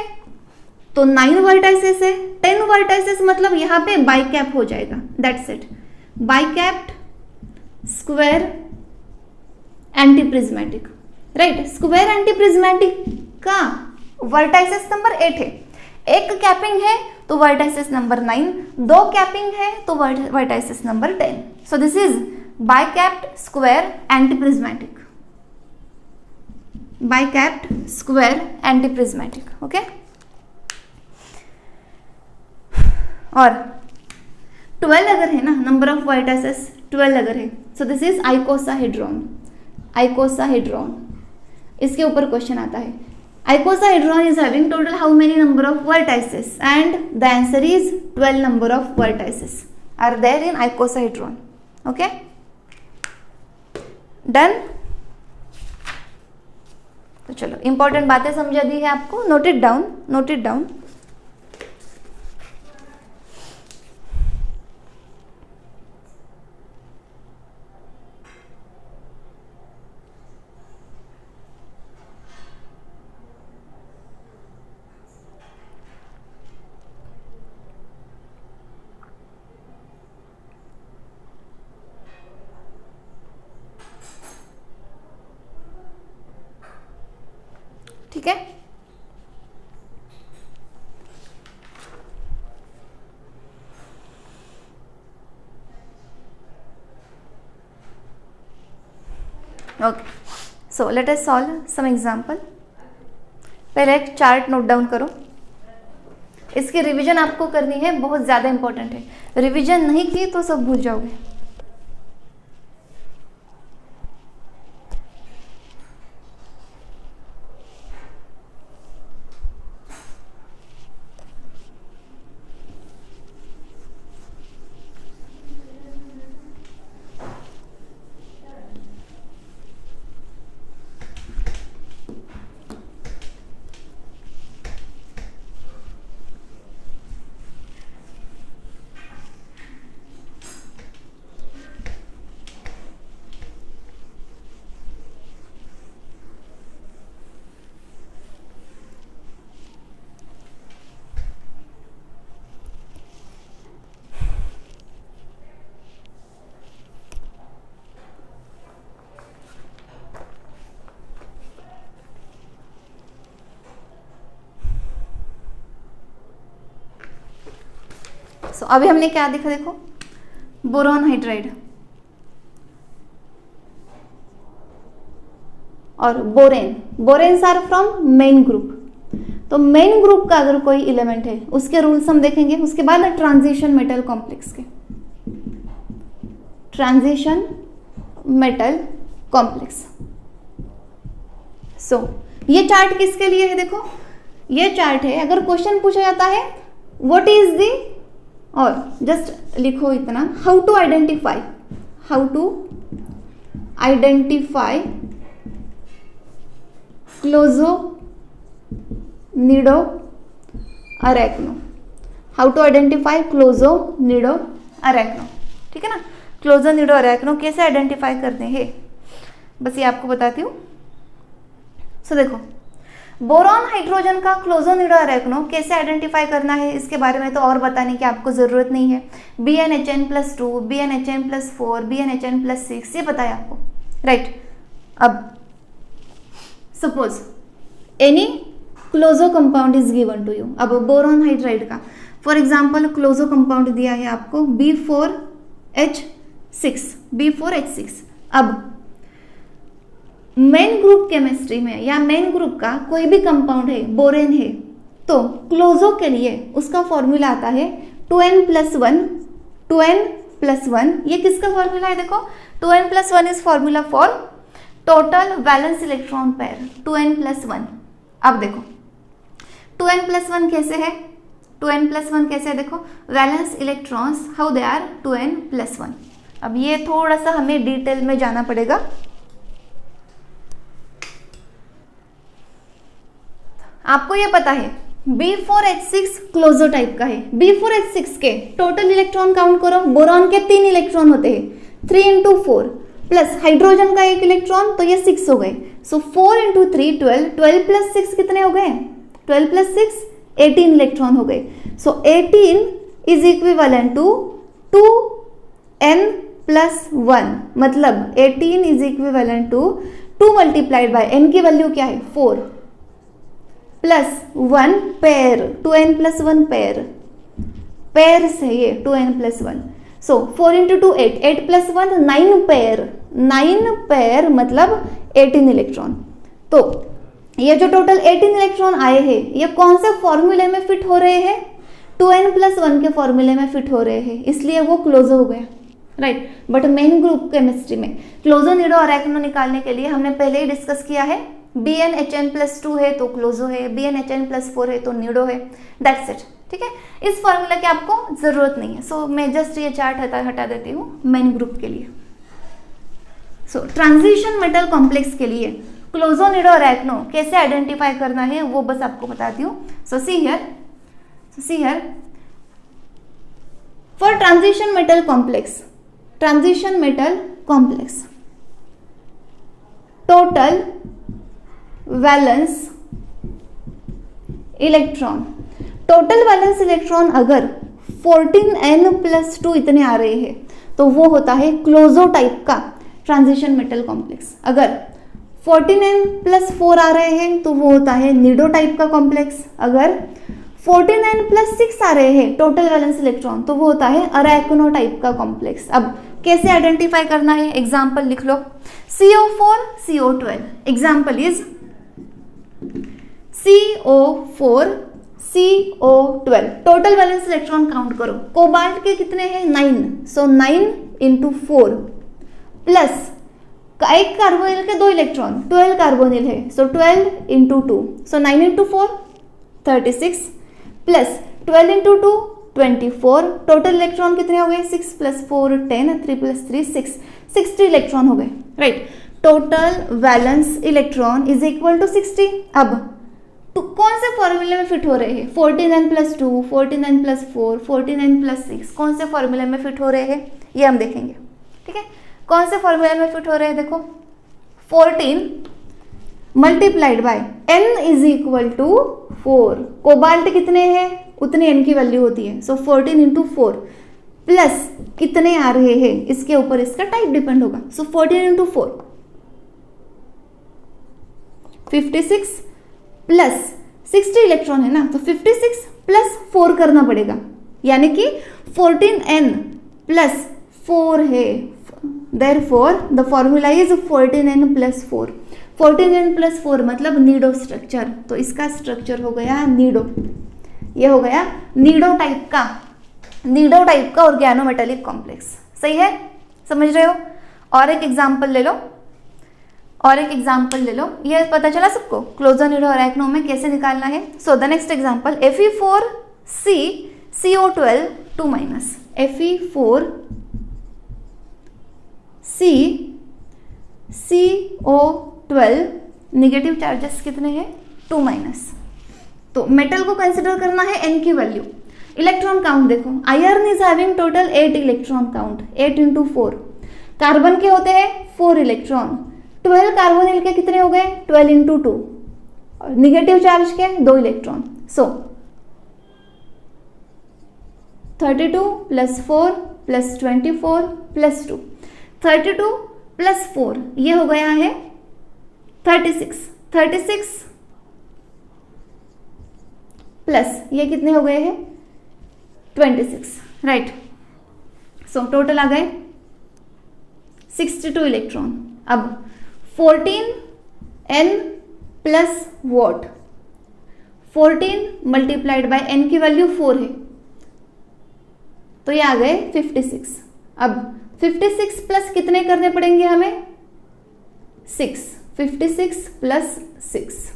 तो 9 वर्टाइसेस है, 10 वर्टाइसेस मतलब यहाँ पे बाइकैप हो जाएगा, that's it. Bicapped square antiprismatic, right. Square antiprismatic का वर्टाइसेस नंबर 8 है, एक कैपिंग है तो वर्टाइसेस नंबर 9, 2 कैपिंग है तो vertices number 10. So this is bicapped square antiprismatic. Bicapped square antiprismatic. Okay. और 12 अगर है ना, नंबर ऑफ वर्टाइसेस 12 अगर है सो दिस इज आइकोसाहेड्रॉन. आइकोसाहेड्रॉन इसके ऊपर क्वेश्चन आता है. Icosahedron is having total how many number of vertices and the answer is 12 number of vertices are there in icosahedron. Okay done. तो चलो इंपॉर्टेंट बातें समझा दी है आपको, note it down, note it down. ठीक है. Okay so let us solve some example. पहले एक चार्ट नोट डाउन करो, इसकी रिवीजन आपको करनी है, बहुत ज़्यादा इंपॉर्टेंट है. रिवीजन नहीं की तो सब भूल जाओगे. सो अभी हमने क्या देखा, देखो बोरॉन हाइड्राइड और borane. Boranes are from main group. तो मेन ग्रुप का अगर कोई एलिमेंट है उसके रूल्स हम देखेंगे, उसके बाद ट्रांजिशन मेटल कॉम्प्लेक्स के, ट्रांजिशन मेटल कॉम्प्लेक्स। सो ये चार्ट किसके लिए है? देखो ये चार्ट है, अगर क्वेश्चन पूछा जाता है व्हाट इज दी, और जस्ट लिखो इतना, how to identify closo nido arachno, how to identify closo nido arachno, ठीक है ना। क्लोज़ोनिडो अरेक्नो कैसे आइडेंटिफाई करते हैं बस ये आपको बताती हूँ। सो देखो बोरॉन हाइड्रोजन का क्लोज़ोनिडो अरेक्नो कैसे आइडेंटिफाई करना है इसके बारे में तो और बताने की आपको ज़रूरत नहीं है। BnHn+2, BnHn+4, BnHn+6 ये पता है आपको, राइट। अब suppose any closo compound is given to you, अब बोरॉन हाइड्राइड का फॉर एग्जाम्पल क्लोजो कंपाउंड दिया है आपको B4H6। अब मेन ग्रुप केमिस्ट्री में या मेन ग्रुप का कोई भी कंपाउंड है, बोरेन है, तो क्लोजो के लिए उसका फॉर्मूला आता है 2n+1। 2n+1 ये किसका फॉर्मूला है? देखो 2n+1 is formula for total valence electron pair, 2n+1। अब देखो 2n+1 कैसे है? 2n+1 कैसे है? देखो valence electrons how they are 2n+1। अब ये थोड़ा सा हमें डिटेल में जाना पड़ेगा। आपको ये पता है B4H6 क्लोजो टाइप का है। B4H6 के टोटल इलेक्ट्रॉन काउंट करो, बोरॉन के 3 इलेक्ट्रॉन होते हैं, 3 × 4 प्लस हाइड्रोजन का 1 इलेक्ट्रॉन, तो ये 6 हो गए। सो 4 × 3 12, 12 + 6 कितने हो गए? 12 + 6 18 इलेक्ट्रॉन हो गए। सो 18 इज इक्विवेलेंट टू 2n+1, मतलब 18 इज इक्विवेलेंट टू 2 × n की वैल्यू क्या है? 4 +1 पेयर, 2n+1 पेयर्स है ये 2n+1। सो 4 × 2 8, 8 + 1 9 पेयर, 9 पेयर मतलब 18 इलेक्ट्रॉन। तो ये जो टोटल 18 इलेक्ट्रॉन आए हैं ये कौन से फॉर्मूले में फिट हो रहे हैं? 2n+1 के फॉर्मूले में फिट हो रहे हैं, इसलिए वो क्लोजो हो गया, right. But main group chemistry में क्लोज़ोनिडो अरेक्नो निकालने के लिए हमने पहले ही डिस्कस किया है, BnHn+2 है तो क्लोजो है, BnHn+4 है तो निडो है, दैट्स इट, ठीक है। इस फॉर्मूला की आपको जरूरत नहीं है। सो मैं जस्ट ये चार्ट हटा देती हूँ मेन ग्रुप के लिए। सो ट्रांजिशन मेटल कॉम्प्लेक्स के लिए क्लोज़ोनिडो अरेक्नो कैसे आइडेंटिफाई करना है वो बस आपको बताती हूँ। So see here for transition metal complex total valence electron अगर 14n+2 इतने आ रहे हैं तो वो होता है क्लोजो टाइप का ट्रांजिशन मेटल कॉम्प्लेक्स। अगर 14n+4 आ रहे हैं तो वो होता है निडो टाइप का कॉम्प्लेक्स। अगर 14n+6 आ रहे हैं टोटल वैलेंस इलेक्ट्रॉन तो वो होता है अरेक्नो टाइप का कॉम्प्लेक्स। अब कैसे आइडेंटिफाई करना है? एग्जाम्पल लिख लो, CO4 CO12, example is CO4 CO12, total valence electron count करो। कोबाल्ट के कितने हैं? 9, सो 9 × 4 प्लस एक कार्बोनिल के 2 इलेक्ट्रॉन, 12 कार्बोनिल है, सो 12 × 2, सो 9 × 4 36 प्लस 12 × 2 24, टोटल इलेक्ट्रॉन कितने हो गए? 6 + 4 10, 3 + 3 6, 60 इलेक्ट्रॉन हो गए, right. Total valence electron is equal to 60। अब तो कौन से फॉर्मूले में फिट हो रहे हैं? 14n+2, 14n+4, 14n+6 कौन से फॉर्मूले में फिट हो रहे हैं ये हम देखेंगे, ठीक है। कौन से फॉर्मूले में फिट हो रहे हैं? देखो 14 × n is equal to 4, cobalt कितने हैं उतने n की वैल्यू होती है, सो 14 × 4 प्लस कितने आ रहे हैं इसके ऊपर इसका टाइप डिपेंड होगा, सो 14 × 4 56 प्लस 60 इलेक्ट्रॉन है ना, तो 56 + 4 करना पड़ेगा, यानी कि 14n+4 है। Therefore the formula is 14n+4. 14n + 4 मतलब नीडो स्ट्रक्चर, तो इसका स्ट्रक्चर हो गया नीडो, ये हो गया नीडो टाइप का ऑर्गेनोमेटालिक कॉम्प्लेक्स। सही है, समझ रहे हो? और एक एग्जांपल ले लो, ये पता चला सबको क्लोजर नीडो अरेक्नो में कैसे निकालना है। So the next example Fe4CCO12 2-, Fe4CCO12 negative charges कितने हैं 2-। तो मेटल को कंसिडर करना है n की वैल्यू। इलेक्ट्रॉन काउंट देखो, iron is having total 8 electron count, 8 × 4। Carbon के होते हैं 4 इलेक्ट्रॉन, 12 कार्बोनिल के कितने हो गए 12 × 2, और निगेटिव चार्ज के 2 इलेक्ट्रॉन। सो 32 + 4 + 24 + 2, 32 + 4 ये हो गया है 36 प्लस ये कितने हो गए हैं 26, राइट। सो टोटल आ गए 62 इलेक्ट्रॉन। अब 14n + वॉट, 14 × n की वैल्यू 4 है, तो ये आ गए 56। अब 56 प्लस कितने करने पड़ेंगे हमें 6, 56 + 6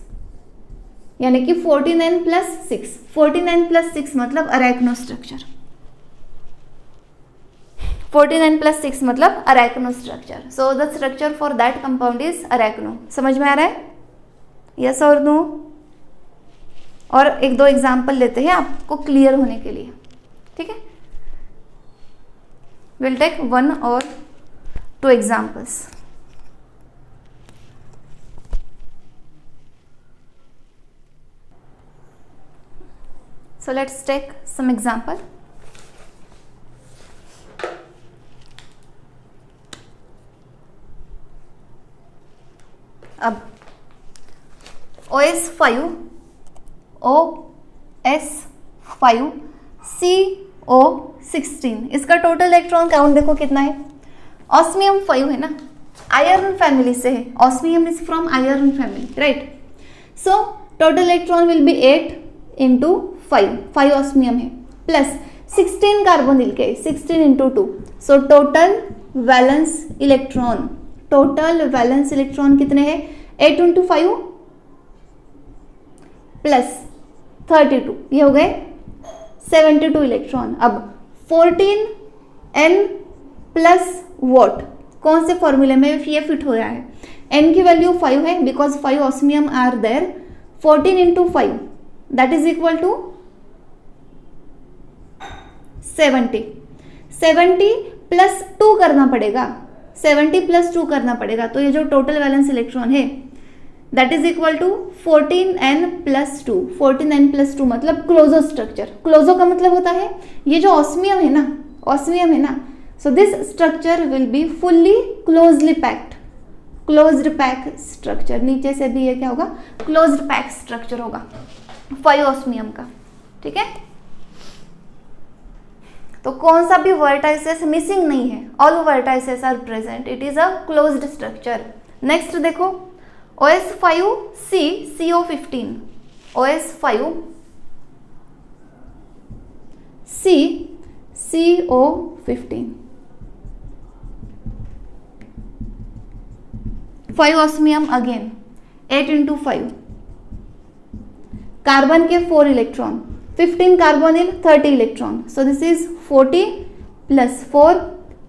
यानी कि 14n + 6, 14n + 6 मतलब अरेक्नो स्ट्रक्चर, 14n + 6 मतलब arachno structure. So the structure for that compound is arachno. समझ में आ रहा है? यस और नो? और 1-2 एग्जाम्पल लेते हैं आपको क्लियर होने के लिए, ठीक है? Will take 1 or 2 examples. So let's take some example. अब OS5 CO16, इसका टोटल इलेक्ट्रॉन काउंट देखो कितना है। ऑस्मियम 5 है ना, आयरन फैमिली से है, osmium is from iron family, right. So total electron will be 8 × 5 osmium है, प्लस 16 कार्बोनिल के, 16 × 2, सो टोटल वैलेंस इलेक्ट्रॉन कितने हैं 8 × 5 प्लस 32, ये हो गए 72 इलेक्ट्रॉन। अब 14n + वॉट, कौन से फॉर्मूले में ये फिट हो रहा है, n की वैल्यू 5 है because 5 osmium are there, 14 × 5 that is equal to 70 plus 2 करना पड़ेगा, 70 + 2 करना पड़ेगा, तो ये जो टोटल वैलेंस इलेक्ट्रॉन है that is equal to 14n + 2, 14n + 2 मतलब क्लोजो स्ट्रक्चर। क्लोजो का मतलब होता है ये जो ऑस्मियम है ना, so this structure will be fully closely packed, closed pack structure. नीचे से भी ये क्या होगा क्लोज्ड पैक स्ट्रक्चर होगा 5 ऑस्मियम का, ठीक है। तो कौन सा भी वर्टाइसेस मिसिंग नहीं है, all vertices are present, it is a closed structure. Next देखो OS5CCO15, OS5CCO15, 5 osmium again, 8 × 5, carbon के 4 electron, 15 carbonyl 30 electron, so this is 40 + 4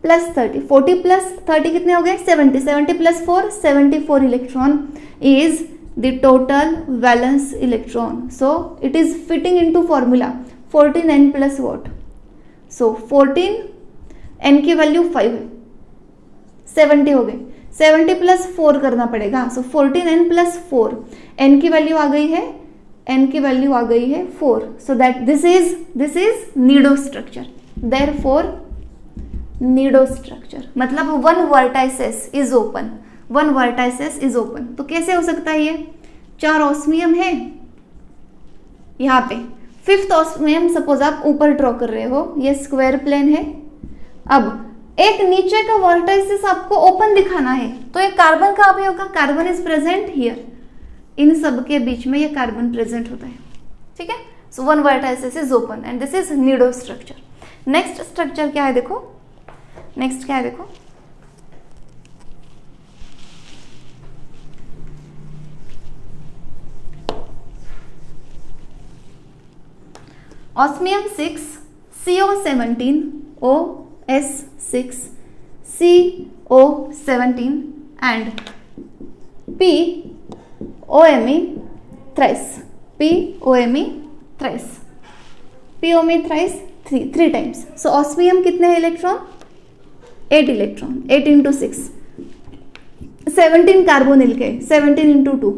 + 30, 40 + 30 कितने हो गए 70, 70 + 4 74 electron is the total valence electron. So it is fitting into formula 14n + what, so 14 n की value 5 है, 70 हो गए, 70 + 4 करना पड़ेगा, सो 14n + 4, n की वैल्यू आ गई है 4, so that this is nido structure, therefore nido structure मतलब one vertices is open, तो कैसे हो सकता है ये 4 ऑस्मियम है यहाँ पे, 5th ऑस्मियम सपोज आप ऊपर ड्रॉ कर रहे हो, ये स्क्वायर प्लेन है। अब एक नीचे का वर्टाइसिस आपको ओपन दिखाना है, तो ये कार्बन कहाँ पे होगा, कार्बन इज प्रेजेंट हियर, इन सब के बीच में ये कार्बन प्रेजेंट होता है, ठीक है। So one vertices is open and this is Nido structure. Next structure क्या है देखो, नेक्स्ट क्या है देखो, osmium 6 CO17 OS6 CO17 and POMe thrice, POMe thrice, POMe thrice three times. So osmium कितने हैं इलेक्ट्रॉन, 8 इलेक्ट्रॉन, 8 into 6, 17 कार्बोनिल के, 17 into 2.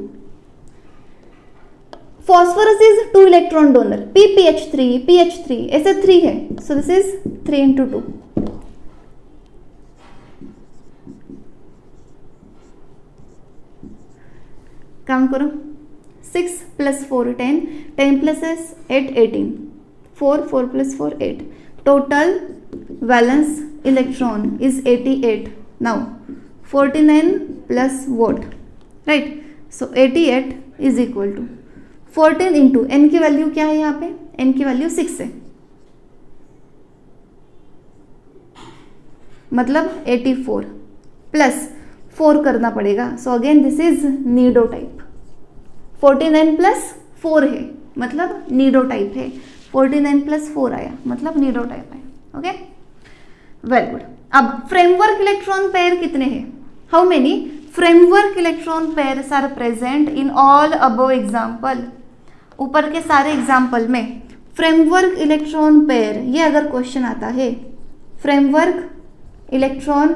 Phosphorus is 2 electron donor, PPH3 PH3 ऐसे 3 है, so this is 3 into 2. Count करो, 6 + 4 10, 10 + 8 18, 4 4 + 4 8, total valence electron is 88. Now 49 plus vote, right, so 88 is equal to 14 into n की value क्या है, यहाँ पे N की वैल्यू 6 है, मतलब 84 प्लस 4 करना पड़ेगा. So again this is nido type. 49 plus 4 है मतलब नीडो टाइप है. 49 प्लस 4 आया मतलब नीडो टाइप है. Okay, very good. अब फ्रेमवर्क इलेक्ट्रॉन पेयर कितने हैं? How many framework electron pairs are present in all above example? ऊपर के सारे एग्जाम्पल में फ्रेमवर्क इलेक्ट्रॉन पेयर, ये अगर क्वेश्चन आता है फ्रेमवर्क इलेक्ट्रॉन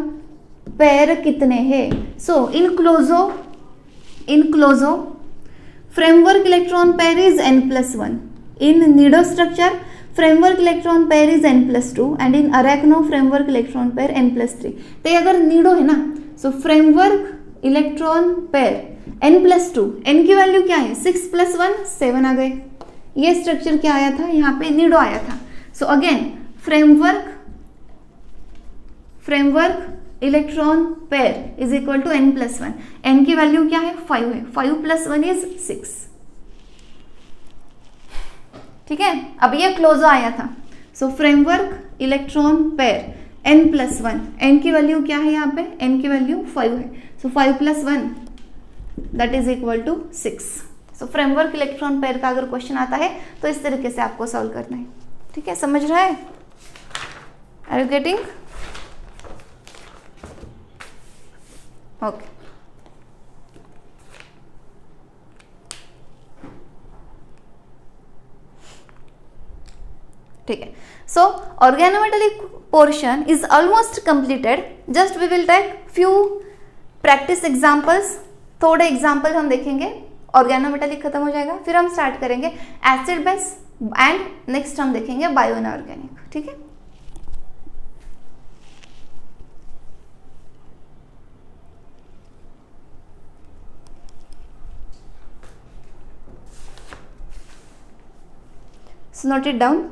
पेयर कितने हैं? So in closo framework electron pair is n+1. In nido structure framework electron pair is n+2 and in arachno framework electron pair n+3. तो ये अगर नीडो है ना, so framework electron pair n+2, n की value क्या है? 6 + 1 7 आ गए. ये स्ट्रक्चर क्या आया था? यहाँ पे नीडो आया था. So again framework electron pair is equal to n+1. n की वैल्यू क्या है? 5 है. 5 + 1 इज 6. ठीक है, अब ये क्लोजो आया था. So framework electron pair n+1, n की वैल्यू क्या है? यहाँ पे n की वैल्यू 5 है. So 5 + 1 that is equal to 6. So framework electron pair का अगर क्वेश्चन आता है तो इस तरीके से आपको सॉल्व करना है. ठीक है, समझ रहा है? Are you getting? ओके, ठीक है. So organometallic portion is almost completed. Just we will take few practice examples. थोड़े एग्जांपल हम देखेंगे, ऑर्गेनोमेटेलिक खत्म हो जाएगा, फिर हम स्टार्ट करेंगे एसिड बेस एंड नेक्स्ट हम देखेंगे बायो इनऑर्गेनिक. ठीक है, so note it down.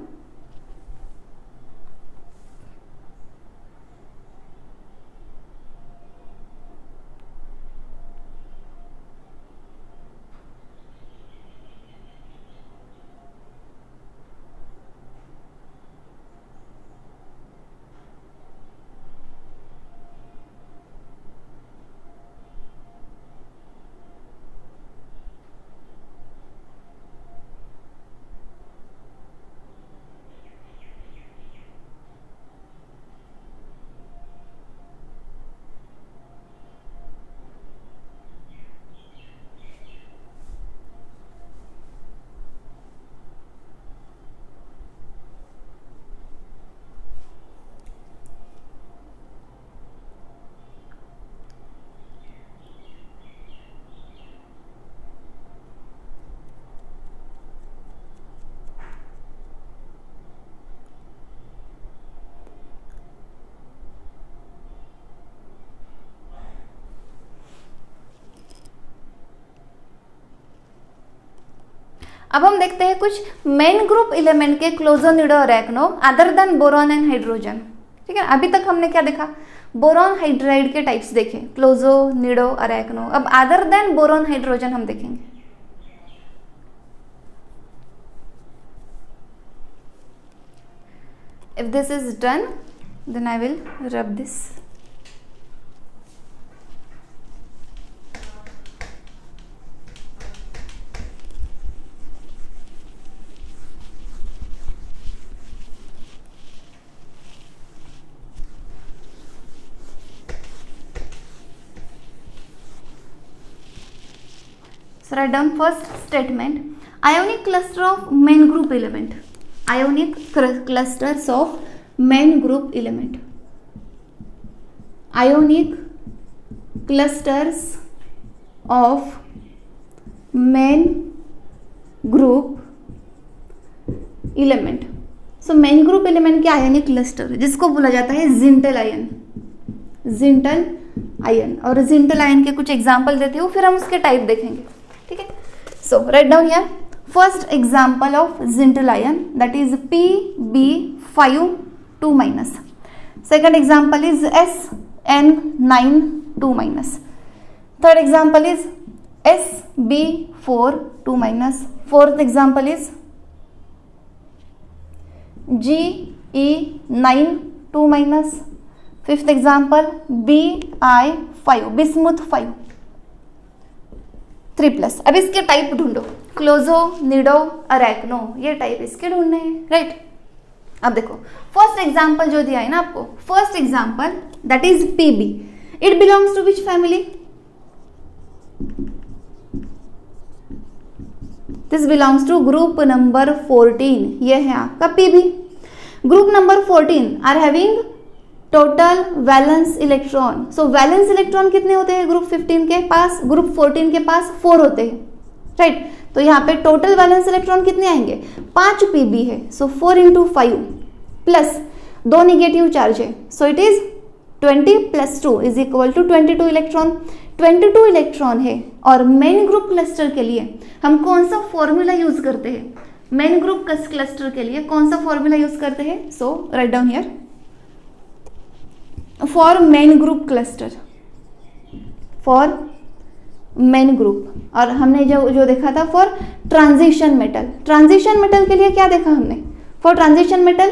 अब हम देखते हैं कुछ मेन ग्रुप एलिमेंट के closo nido arachno other than boron and hydrogen. ठीक ठीक है। अभी तक हमने क्या देखा, बोरॉन हाइड्राइड के टाइप्स देखे, क्लोजो, निडो, अरेक्नो। अब अदर देन बोरॉन हाइड्रोजन हम देखेंगे। If this is done, then I will rub this. So write down first statement. Ionic cluster of main group element. Ionic clusters of main group element. Ionic clusters of main group element. So main group element के आयनिक cluster जिसको बोला जाता है जिंटल ion, जिंटल ion. और जिंटल ion के कुछ example देती हूँ, फिर हम उसके टाइप देखेंगे, ठीक है। So write down here first example of zintal ion, that is Pb5 2-. Second example is SN9 2-. Third example is SB4 2-. Fourth example is GE9 2-. Fifth example Bi5 bismuth 5 3+। अब इसके टाइप ढूंढो, क्लोजो, निडो, अरेक्नो, ये type इसके ढूंढने हैं, right. अब देखो first example जो दिया है ना आपको, first example that is PB, it belongs to which family? This belongs to group number 14, ये है आपका PB. Group number 14 are having total valence electron. So valence electron कितने होते हैं ग्रुप 15 के पास? ग्रुप 14 के पास 4 होते हैं, राइट। तो यहाँ पे टोटल वैलेंस इलेक्ट्रॉन कितने आएंगे? 5 पीबी है, सो 4 × 5 प्लस 2 निगेटिव चार्ज है, so it is 20 + 2 is equal to 22 electron. 22 electron है। और मेन ग्रुप क्लस्टर के लिए हम कौन सा फॉर्मूला यूज करते हैं? मेन ग्रुप क्लस्टर के लिए कौन सा फॉर्मूला यूज करते हैं? So write down here for main group cluster, for main group. और हमने जो देखा था for transition metal, transition metal के लिए क्या देखा हमने? For transition metal,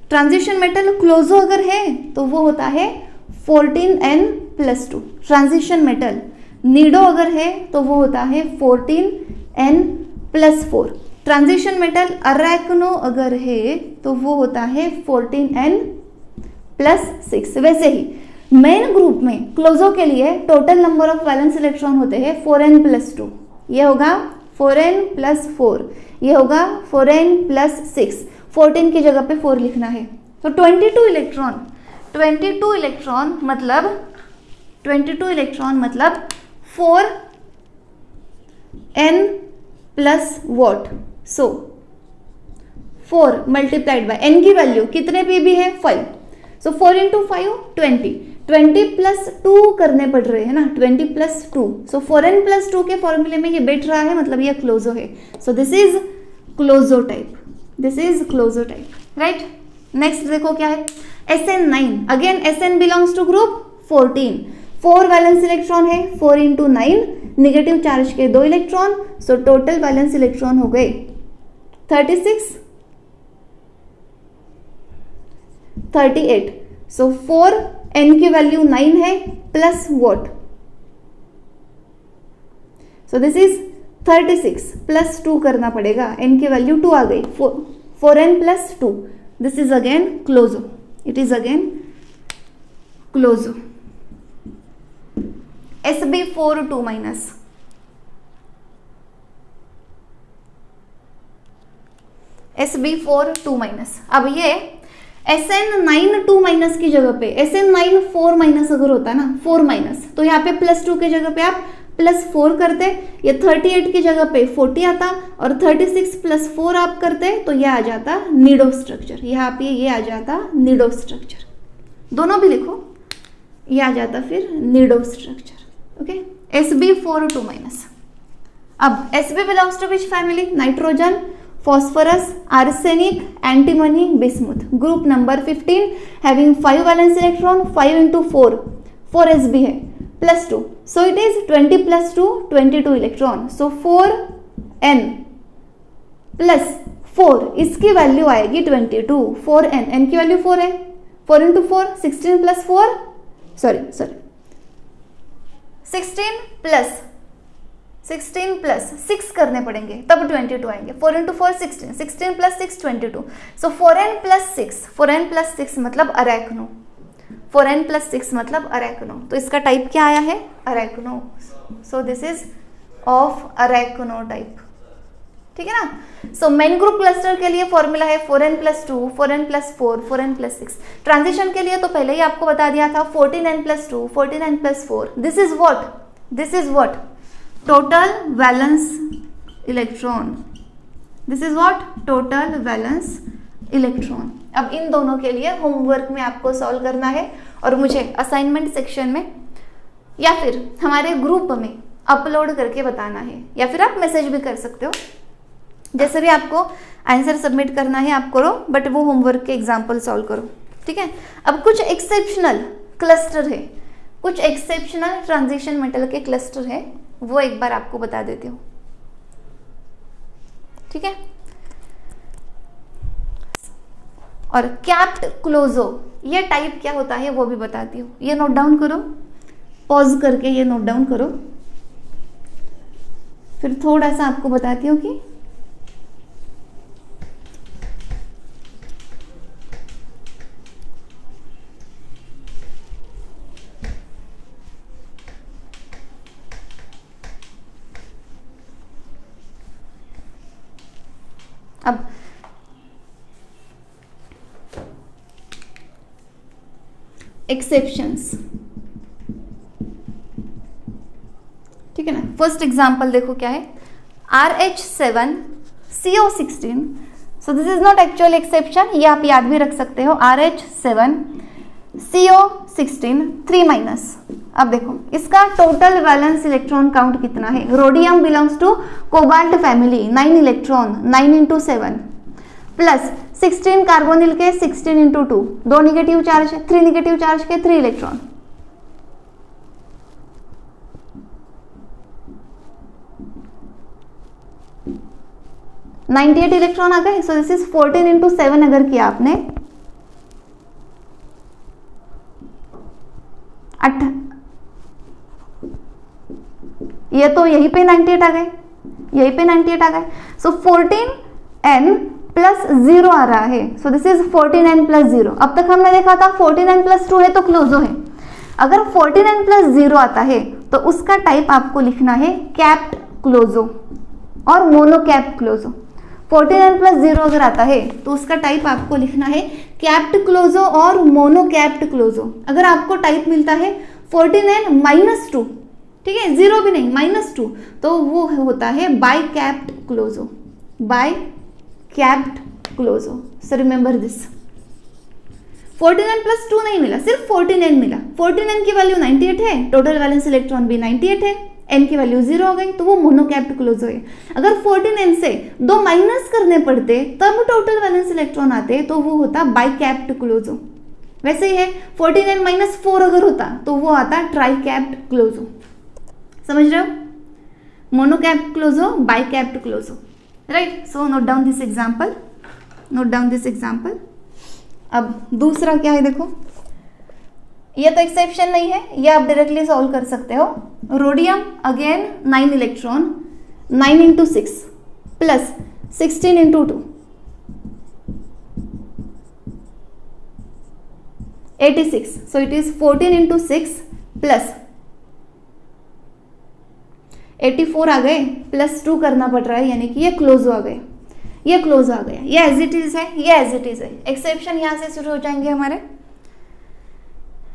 transition metal closo अगर है तो वो होता है 14N+2 ट्रांजिशन मेटल। निडो अगर है तो वो होता है 14N+4। ट्रांजिशन मेटल अरेक्नो अगर है तो वो होता है 14N+6। वैसे ही मेन ग्रुप में क्लोजो के लिए total number of valence electron होते हैं 4N+2, ये होगा 4N+4, ये होगा 4N+6। 14 की जगह पे 4 लिखना है, तो 22 इलेक्ट्रॉन, 22 इलेक्ट्रॉन मतलब 4N+what? So 4 multiplied by N की वैल्यू कितने पीबी है? 5। सो 4 × 5 20, 20 + 2 करने पड़ रहे हैं ना, 20 + 2। सो 4N+2 के फॉर्मूले में ये बैठ रहा है, मतलब ये क्लोजो है। So this is closo type, this is closo type, right. Next देखो क्या है, SN9। Again SN belongs to group 14, 4 valence electron है, 4 × 9 निगेटिव चार्ज के 2 electron. So total valence electron हो गए 36, 38। सो 4 N की वैल्यू 9 है plus what? So this is 36 + 2 करना पड़ेगा, N की वैल्यू 2 आ गई, 4N+2। This is again closo, it is again closo. SB4 2-, SB4 2-। अब ये SN9 2- की जगह पे SN9 4- अगर होता ना, 4- तो यहाँ पे +2 की जगह पे आप +4 करते, ये 38 की जगह पे 40 आता, और 36 + 4 आप करते तो ये आ जाता निडो स्ट्रक्चर। यहाँ पे ये आ जाता निडो स्ट्रक्चर, दोनों भी लिखो, ये आ जाता फिर निडो स्ट्रक्चर। Okay, SB4 2-। अब SB belongs to which family? Nitrogen, phosphorus, arsenic, antimony, bismuth. Group number 15 having 5 valence electron, 5 into 4, 4sb है, plus 2. So it is 20 plus 2, 22 electron. So 4n plus 4, इसकी value आएगी 22. 4n, n की वैल्यू 4 है, 4 into 4, 16 plus 4, sorry 16 plus 6 करने पड़ेंगे तब 22 आएंगे. 4 into 4 16, 16 plus 6 22. So 4n plus 6, 4n plus 6 मतलब अरेक्नो, 4n plus 6 मतलब अरेक्नो. तो इसका टाइप क्या आया है? Arachno. So this is of arachno type. ठीक है ना. सो मेन ग्रुप क्लस्टर के लिए फॉर्मूला है 4n plus 2, 4n plus 4, 4n plus 6. Transition के लिए तो पहले ही आपको बता दिया था 14n plus 2, 14n plus 4. This is what total valence electron. This is what total valence electron. अब इन दोनों के लिए होमवर्क में आपको सॉल्व करना है और मुझे असाइनमेंट सेक्शन में या फिर हमारे ग्रुप में अपलोड करके बताना है, या फिर आप मैसेज भी कर सकते हो. जैसे भी आपको आंसर सबमिट करना है आप करो, बट वो होमवर्क के एग्जाम्पल सॉल्व करो. ठीक है. अब कुछ एक्सेप्शनल क्लस्टर है, कुछ एक्सेप्शनल ट्रांजिशन मेटल के क्लस्टर है, वो एक बार आपको बता देती हूँ. ठीक है. और कैप्ड क्लोजो ये टाइप क्या होता है वो भी बताती हूँ. ये नोट डाउन करो, पॉज करके ये नोट डाउन करो, फिर थोड़ा सा आपको बताती हूँ कि अब एक्सेप्शंस. ठीक है ना. फर्स्ट एग्जांपल देखो क्या है, RH7 CO16. So this is not actual exception, ये आप याद भी रख सकते हो. RH7 CO16 3 minus. अब देखो इसका टोटल वैलेंस इलेक्ट्रॉन काउंट कितना है. Rhodium belongs to cobalt family, 9 electron, 9 into 7 plus 16 carbonyl के 16 into 2, 2 negative charge, 3 negative charge के 3 इलेक्ट्रॉन. $98 इलेक्ट्रॉन आ गए. सो दिस इज 14 into 7 अगर किया आपने, ये तो यहीं पे 98 आ गए, यहीं पे 98 आ गए. सो 14n प्लस 0 आ रहा है. So this is 14n plus 0. अब तक हमने देखा था 14n प्लस 2 है तो क्लोजो है. अगर 14n प्लस 0 आता है तो उसका टाइप आपको लिखना है कैप्ड क्लोजो और मोनोकैप्ड क्लोजो. 14n प्लस 0 अगर आता है तो उसका टाइप आपको लिखना है कैप्ड क्लोजो और मोनोकैप्ड क्लोजो. अगर आपको टाइप मिलता है 14n माइनस 2, ठीक है, 0 भी नहीं, -2, तो वो होता है bicapped closo, bicapped closo. So remember this. 14n plus 2 नहीं मिला, सिर्फ 14n मिला. 14n की वैल्यू 98 है, टोटल वैलेंस इलेक्ट्रॉन भी 98 है, n की वैल्यू 0 हो गई, तो वो मोनोकैप्ड क्लोजो है. अगर 14n से 2 माइनस करने पड़ते तब टोटल वैलेंस इलेक्ट्रॉन आते तो वो होता बाई कैप्ड क्लोजो. वैसे ही है 14n माइनस 4 अगर होता तो वो आता ट्राई कैप्ड क्लोजो. समझ रहे हो. Monocapped closo, bicapped closo. Right. So note down this example, note down this example. अब दूसरा क्या है देखो, ये तो एक्सेप्शन नहीं है, ये आप डायरेक्टली सॉल्व कर सकते हो. Rhodium again 9 electron, 9 into 6 plus 16 into 2, 86. So it is 14 into 6 plus 84 आ गए, प्लस 2 करना पड़ रहा है, यानी कि ये क्लोजो आ गए, ये क्लोज आ गया, ये एज इट इज है, ये एज इट इज है. एक्सेप्शन यहां से शुरू हो जाएंगे हमारे.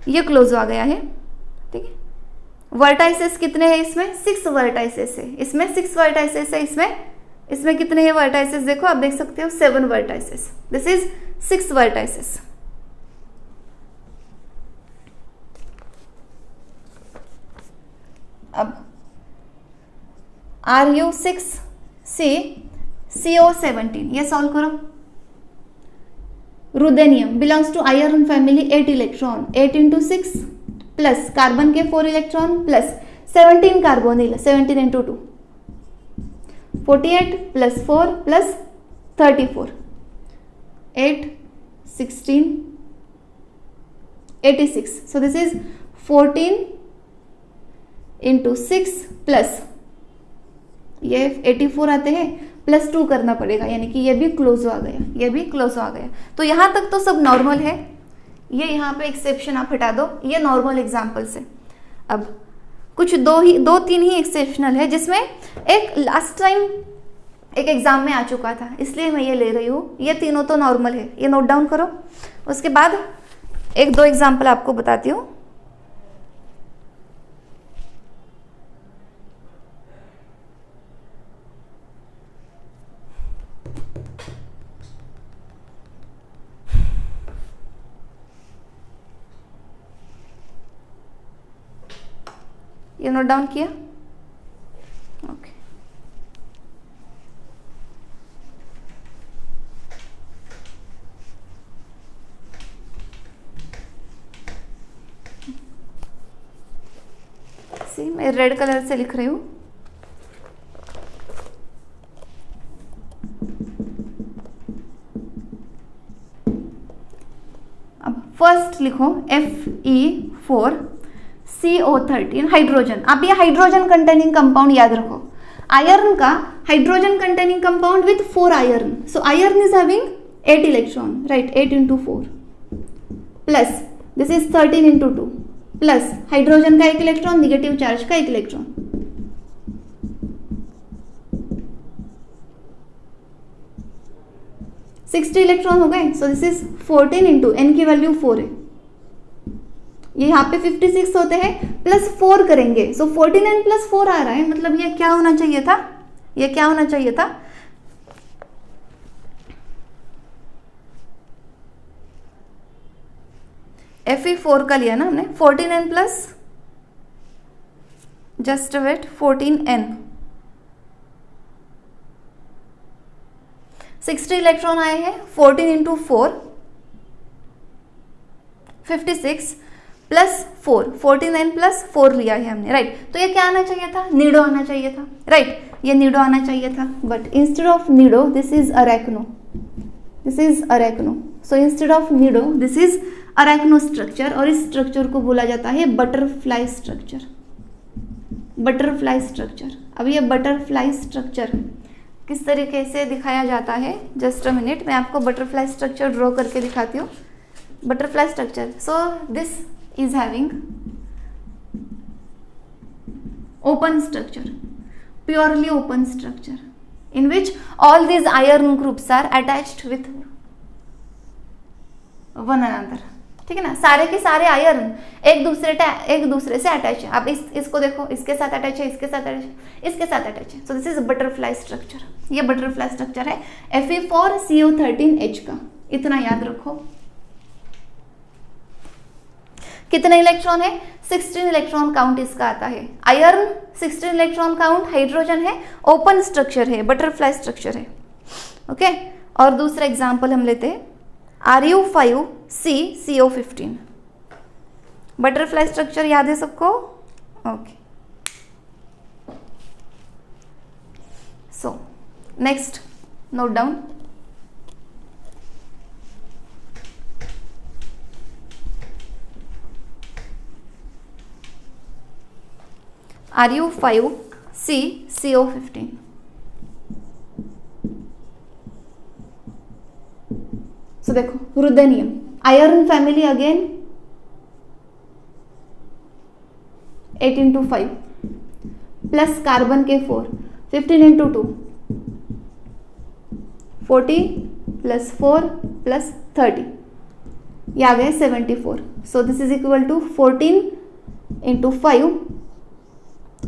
ये क्लोजो आ गया है. ठीक है. वर्टाइसेस कितने हैं इसमें? 6 वर्टाइसेस है इसमें, 6 वर्टाइसेस है इसमें कितने हैं वर्टाइसेस देखो, आप देख सकते हो 7 वर्टाइसेस. This is 6 vertices. अब Ru6C CO17, ये सॉल्व करो। Ruthenium belongs to iron family, 8 electron, 8 into 6 plus carbon के 4 electron plus 17 carbonyl, 17 into 2 48 plus 4 plus 34, 8 16 86, so this is 14 into 6 plus ये 84 आते हैं, प्लस 2 करना पड़ेगा, यानी कि ये भी क्लोज आ गया, ये भी क्लोज आ गया। तो यहाँ तक तो सब नॉर्मल है, ये यहाँ पे एक्सेप्शन आप हटा दो, ये नॉर्मल एग्जाम्पल से। अब कुछ दो तीन ही एक्सेप्शनल है, जिसमें एक लास्ट टाइम एक एग्जाम में आ चुका था, इसलिए मैं ये ले रही हूँ। ये तीनों तो नॉर्मल है, ये नोट डाउन करो। उसके बाद एक दो एग्जाम्पल आपको बताती हूँ। ये नोट डाउन किया? ओके। सी, मैं रेड कलर से लिख रही हूँ। अब फर्स्ट लिखो Fe4CO13 हाइड्रोजन। आप ये हाइड्रोजन कंटेनिंग कंपाउंड याद रखो। आयरन का hydrogen containing compound with 4 iron, so iron is having 8 electron, right, 8 into 4 plus this is 13 into 2 plus hydrogen का 1 इलेक्ट्रॉन, निगेटिव चार्ज का 1 इलेक्ट्रॉन, 60 इलेक्ट्रॉन हो गए। So this is 14 into, n की वैल्यू 4 है, ये यहाँ पे 56 होते हैं, प्लस 4 करेंगे, सो 49 प्लस 4 आ रहा है, मतलब ये क्या होना चाहिए था, ये क्या होना चाहिए था, Fe4 का लिया ना हमने, 14n plus, just wait, 14n, 60 electron आए हैं, 14 इंटू 4 56 प्लस 4, 49 प्लस 4 लिया है हमने, राइट। तो ये क्या आना चाहिए था, नीडो आना चाहिए था, राइट, ये नीडो आना चाहिए था, but instead of nido this is arachno, this is arachno. So instead of nido this is arachno structure, और इस स्ट्रक्चर को बोला जाता है बटरफ्लाई स्ट्रक्चर, बटरफ्लाई स्ट्रक्चर। अब ये बटरफ्लाई स्ट्रक्चर किस तरीके से दिखाया जाता है, जस्ट अ मिनट, मैं आपको बटरफ्लाई स्ट्रक्चर ड्रॉ करके दिखाती हूँ। Butterfly structure, so this is having open structure, purely open structure, in which all these iron groups are attached with one another, ठीक है ना। सारे के सारे आयरन एक दूसरे से अटैच है। आप इसको देखो, इसके साथ अटैच है, इसके साथ अटैच है, इसके साथ अटैच है। So this is butterfly structure, ये बटरफ्लाई स्ट्रक्चर है Fe4CO13H का, इतना याद रखो। कितने इलेक्ट्रॉन है, 16 इलेक्ट्रॉन काउंट इसका आता है। आयरन 16 इलेक्ट्रॉन काउंट, हाइड्रोजन है, ओपन स्ट्रक्चर है, बटरफ्लाई स्ट्रक्चर है, ओके। और दूसरा एग्जांपल हम लेते हैं Ru5CCO15, बटरफ्लाई स्ट्रक्चर याद है सबको, okay. So next note down, Ru5CCO15, so देखो ruthenium, iron family again, 8 into 5 plus carbon के 4, 15 इंटू 2 40 प्लस 4 प्लस 30, ये आ गए 74। So this is equal to 14 into 5,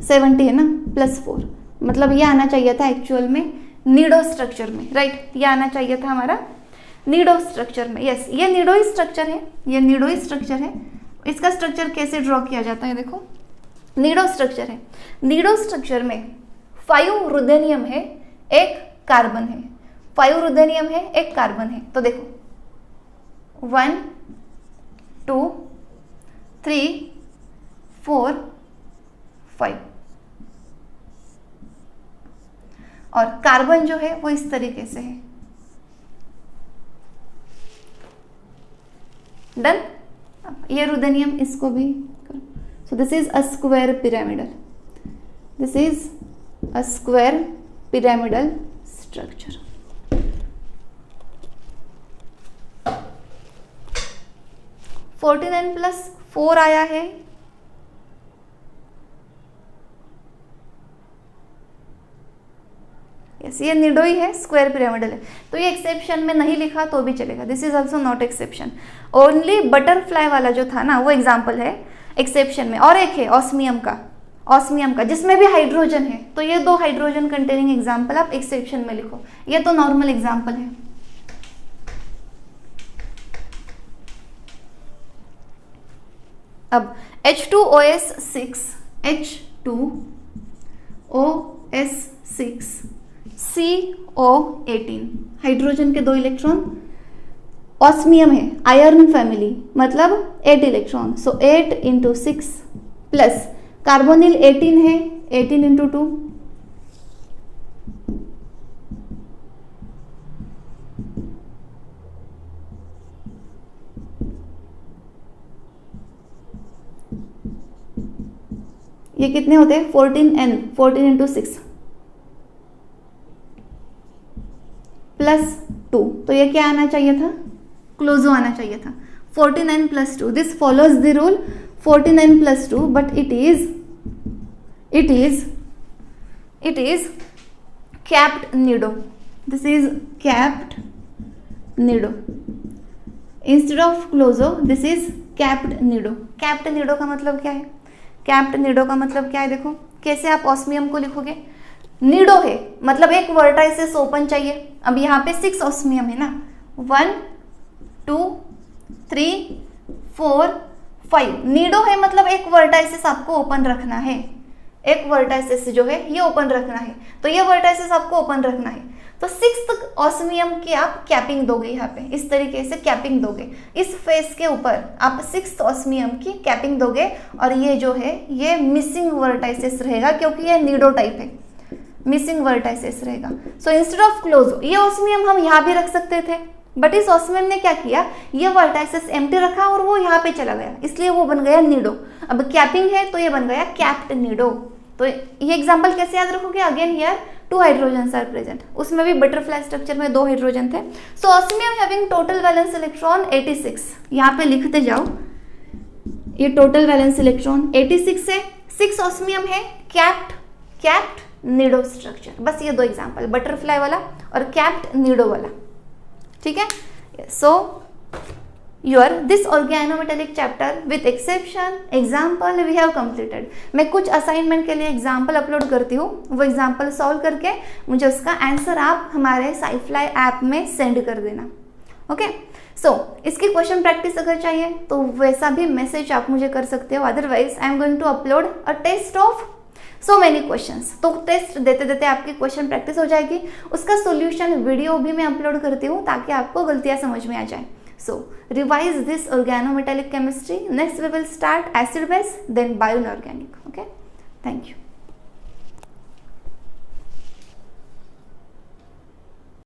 70 है ना, प्लस 4, मतलब ये आना चाहिए था एक्चुअल में नीडो स्ट्रक्चर में, राइट, ये आना चाहिए था हमारा नीडो स्ट्रक्चर में। यस, ये नीडोई स्ट्रक्चर है, ये नीडोई स्ट्रक्चर है। इसका स्ट्रक्चर कैसे ड्रॉ किया जाता है, देखो नीडो स्ट्रक्चर है। नीडो स्ट्रक्चर में 5 रुदेनियम है, 1 कार्बन है, 5 रुदेनियम है, 1 कार्बन है। तो देखो 1 2 3 4 5 और कार्बन जो है वो इस तरीके से है। डन। ये रुदेनियम इसको भी, सो this is a square pyramidal, this is a square pyramidal structure. (49+4) आया है, यस ये निडोई है, स्क्वायर पिरामिडल है। तो ये एक्सेप्शन में नहीं लिखा तो भी चलेगा, this is also not exception. Only butterfly वाला जो था ना वो एग्जाम्पल है एक्सेप्शन में। और एक है ऑस्मियम का जिसमें भी हाइड्रोजन है। तो ये 2 हाइड्रोजन कंटेनिंग एग्जाम्पल आप एक्सेप्शन में लिखो, ये तो नॉर्मल एग्जाम्पल है। अब H2OS6 CO18 हाइड्रोजन के 2 इलेक्ट्रॉन, ऑस्मियम है, आयरन फैमिली मतलब 8 इलेक्ट्रॉन, सो 8 × 6 प्लस कार्बोनिल 18 है, 18 × 2 ये कितने होते हैं 14N, 14 × 6 +2, तो ये क्या आना चाहिए था, क्लोजो आना चाहिए था। 49 + 2, this follows the rule 49 + 2, but it is capped nido, this is capped nido instead of clozo, this is capped nido। capped nido का मतलब क्या है, कैप्ट निडो का मतलब क्या है, देखो कैसे आप ऑस्मियम को लिखोगे, निडो है मतलब एक वर्टाइसिस ओपन चाहिए। अब यहाँ पे 6 ऑस्मियम है ना, 1 2 3 4 5, निडो है मतलब एक वर्टाइसिस आपको ओपन रखना है, एक वर्टाइसिस जो है ये ओपन रखना है, तो ये वर्टाइसिस आपको ओपन रखना है। तो 6th ऑस्मियम की आप कैपिंग दोगे, यहाँ पे इस तरीके से कैपिंग दोगे, इस फेस के ऊपर आप 6th ऑस्मियम की कैपिंग दोगे, और ये जो है ये मिसिंग वर्टाइसिस रहेगा क्योंकि ये निडो टाइप है, मिसिंग वर्टाइसिस रहेगा। सो इंस्टेड ऑफ क्लोजो, ये ऑस्मियम हम यहाँ भी रख सकते थे, बट इस ऑस्मियम ने क्या किया, ये वर्टाइसिस एम्प्टी रखा और वो यहाँ पे चला गया, इसलिए वो बन गया निडो। अब कैपिंग है तो ये बन गया कैप्ड निडो। तो ये एग्जाम्पल कैसे याद रखोगे, again here 2 hydrogen are present, उसमें भी बटरफ्लाई स्ट्रक्चर में 2 हाइड्रोजन थे। So osmium having total valence electron 86, यहाँ पे लिखते जाओ, ये टोटल वैलेंस इलेक्ट्रॉन 86 है, 6 ऑस्मियम है, कैप्ड निडो स्ट्रक्चर। बस ये 2 एग्जाम्पल, बटरफ्लाई वाला और कैप्ड निडो वाला, ठीक है। So your this organometallic chapter with exception example we have completed. मैं कुछ असाइनमेंट के लिए एग्जाम्पल अपलोड करती हूँ, वो एग्जाम्पल सॉल्व करके मुझे उसका आंसर आप हमारे साइफ्लाई ऐप में सेंड कर देना, ओके। सो इसकी क्वेश्चन प्रैक्टिस अगर चाहिए तो वैसा भी मैसेज आप मुझे कर सकते हो, otherwise I am going to upload a test of so many questions. तो टेस्ट देते देते आपकी क्वेश्चन प्रैक्टिस हो जाएगी, उसका सॉल्यूशन वीडियो भी मैं अपलोड करती हूँ ताकि आपको गलतियाँ समझ में आ जाए। So revise this organometallic chemistry. Next we will start acid base, then bioinorganic. Okay, thank you.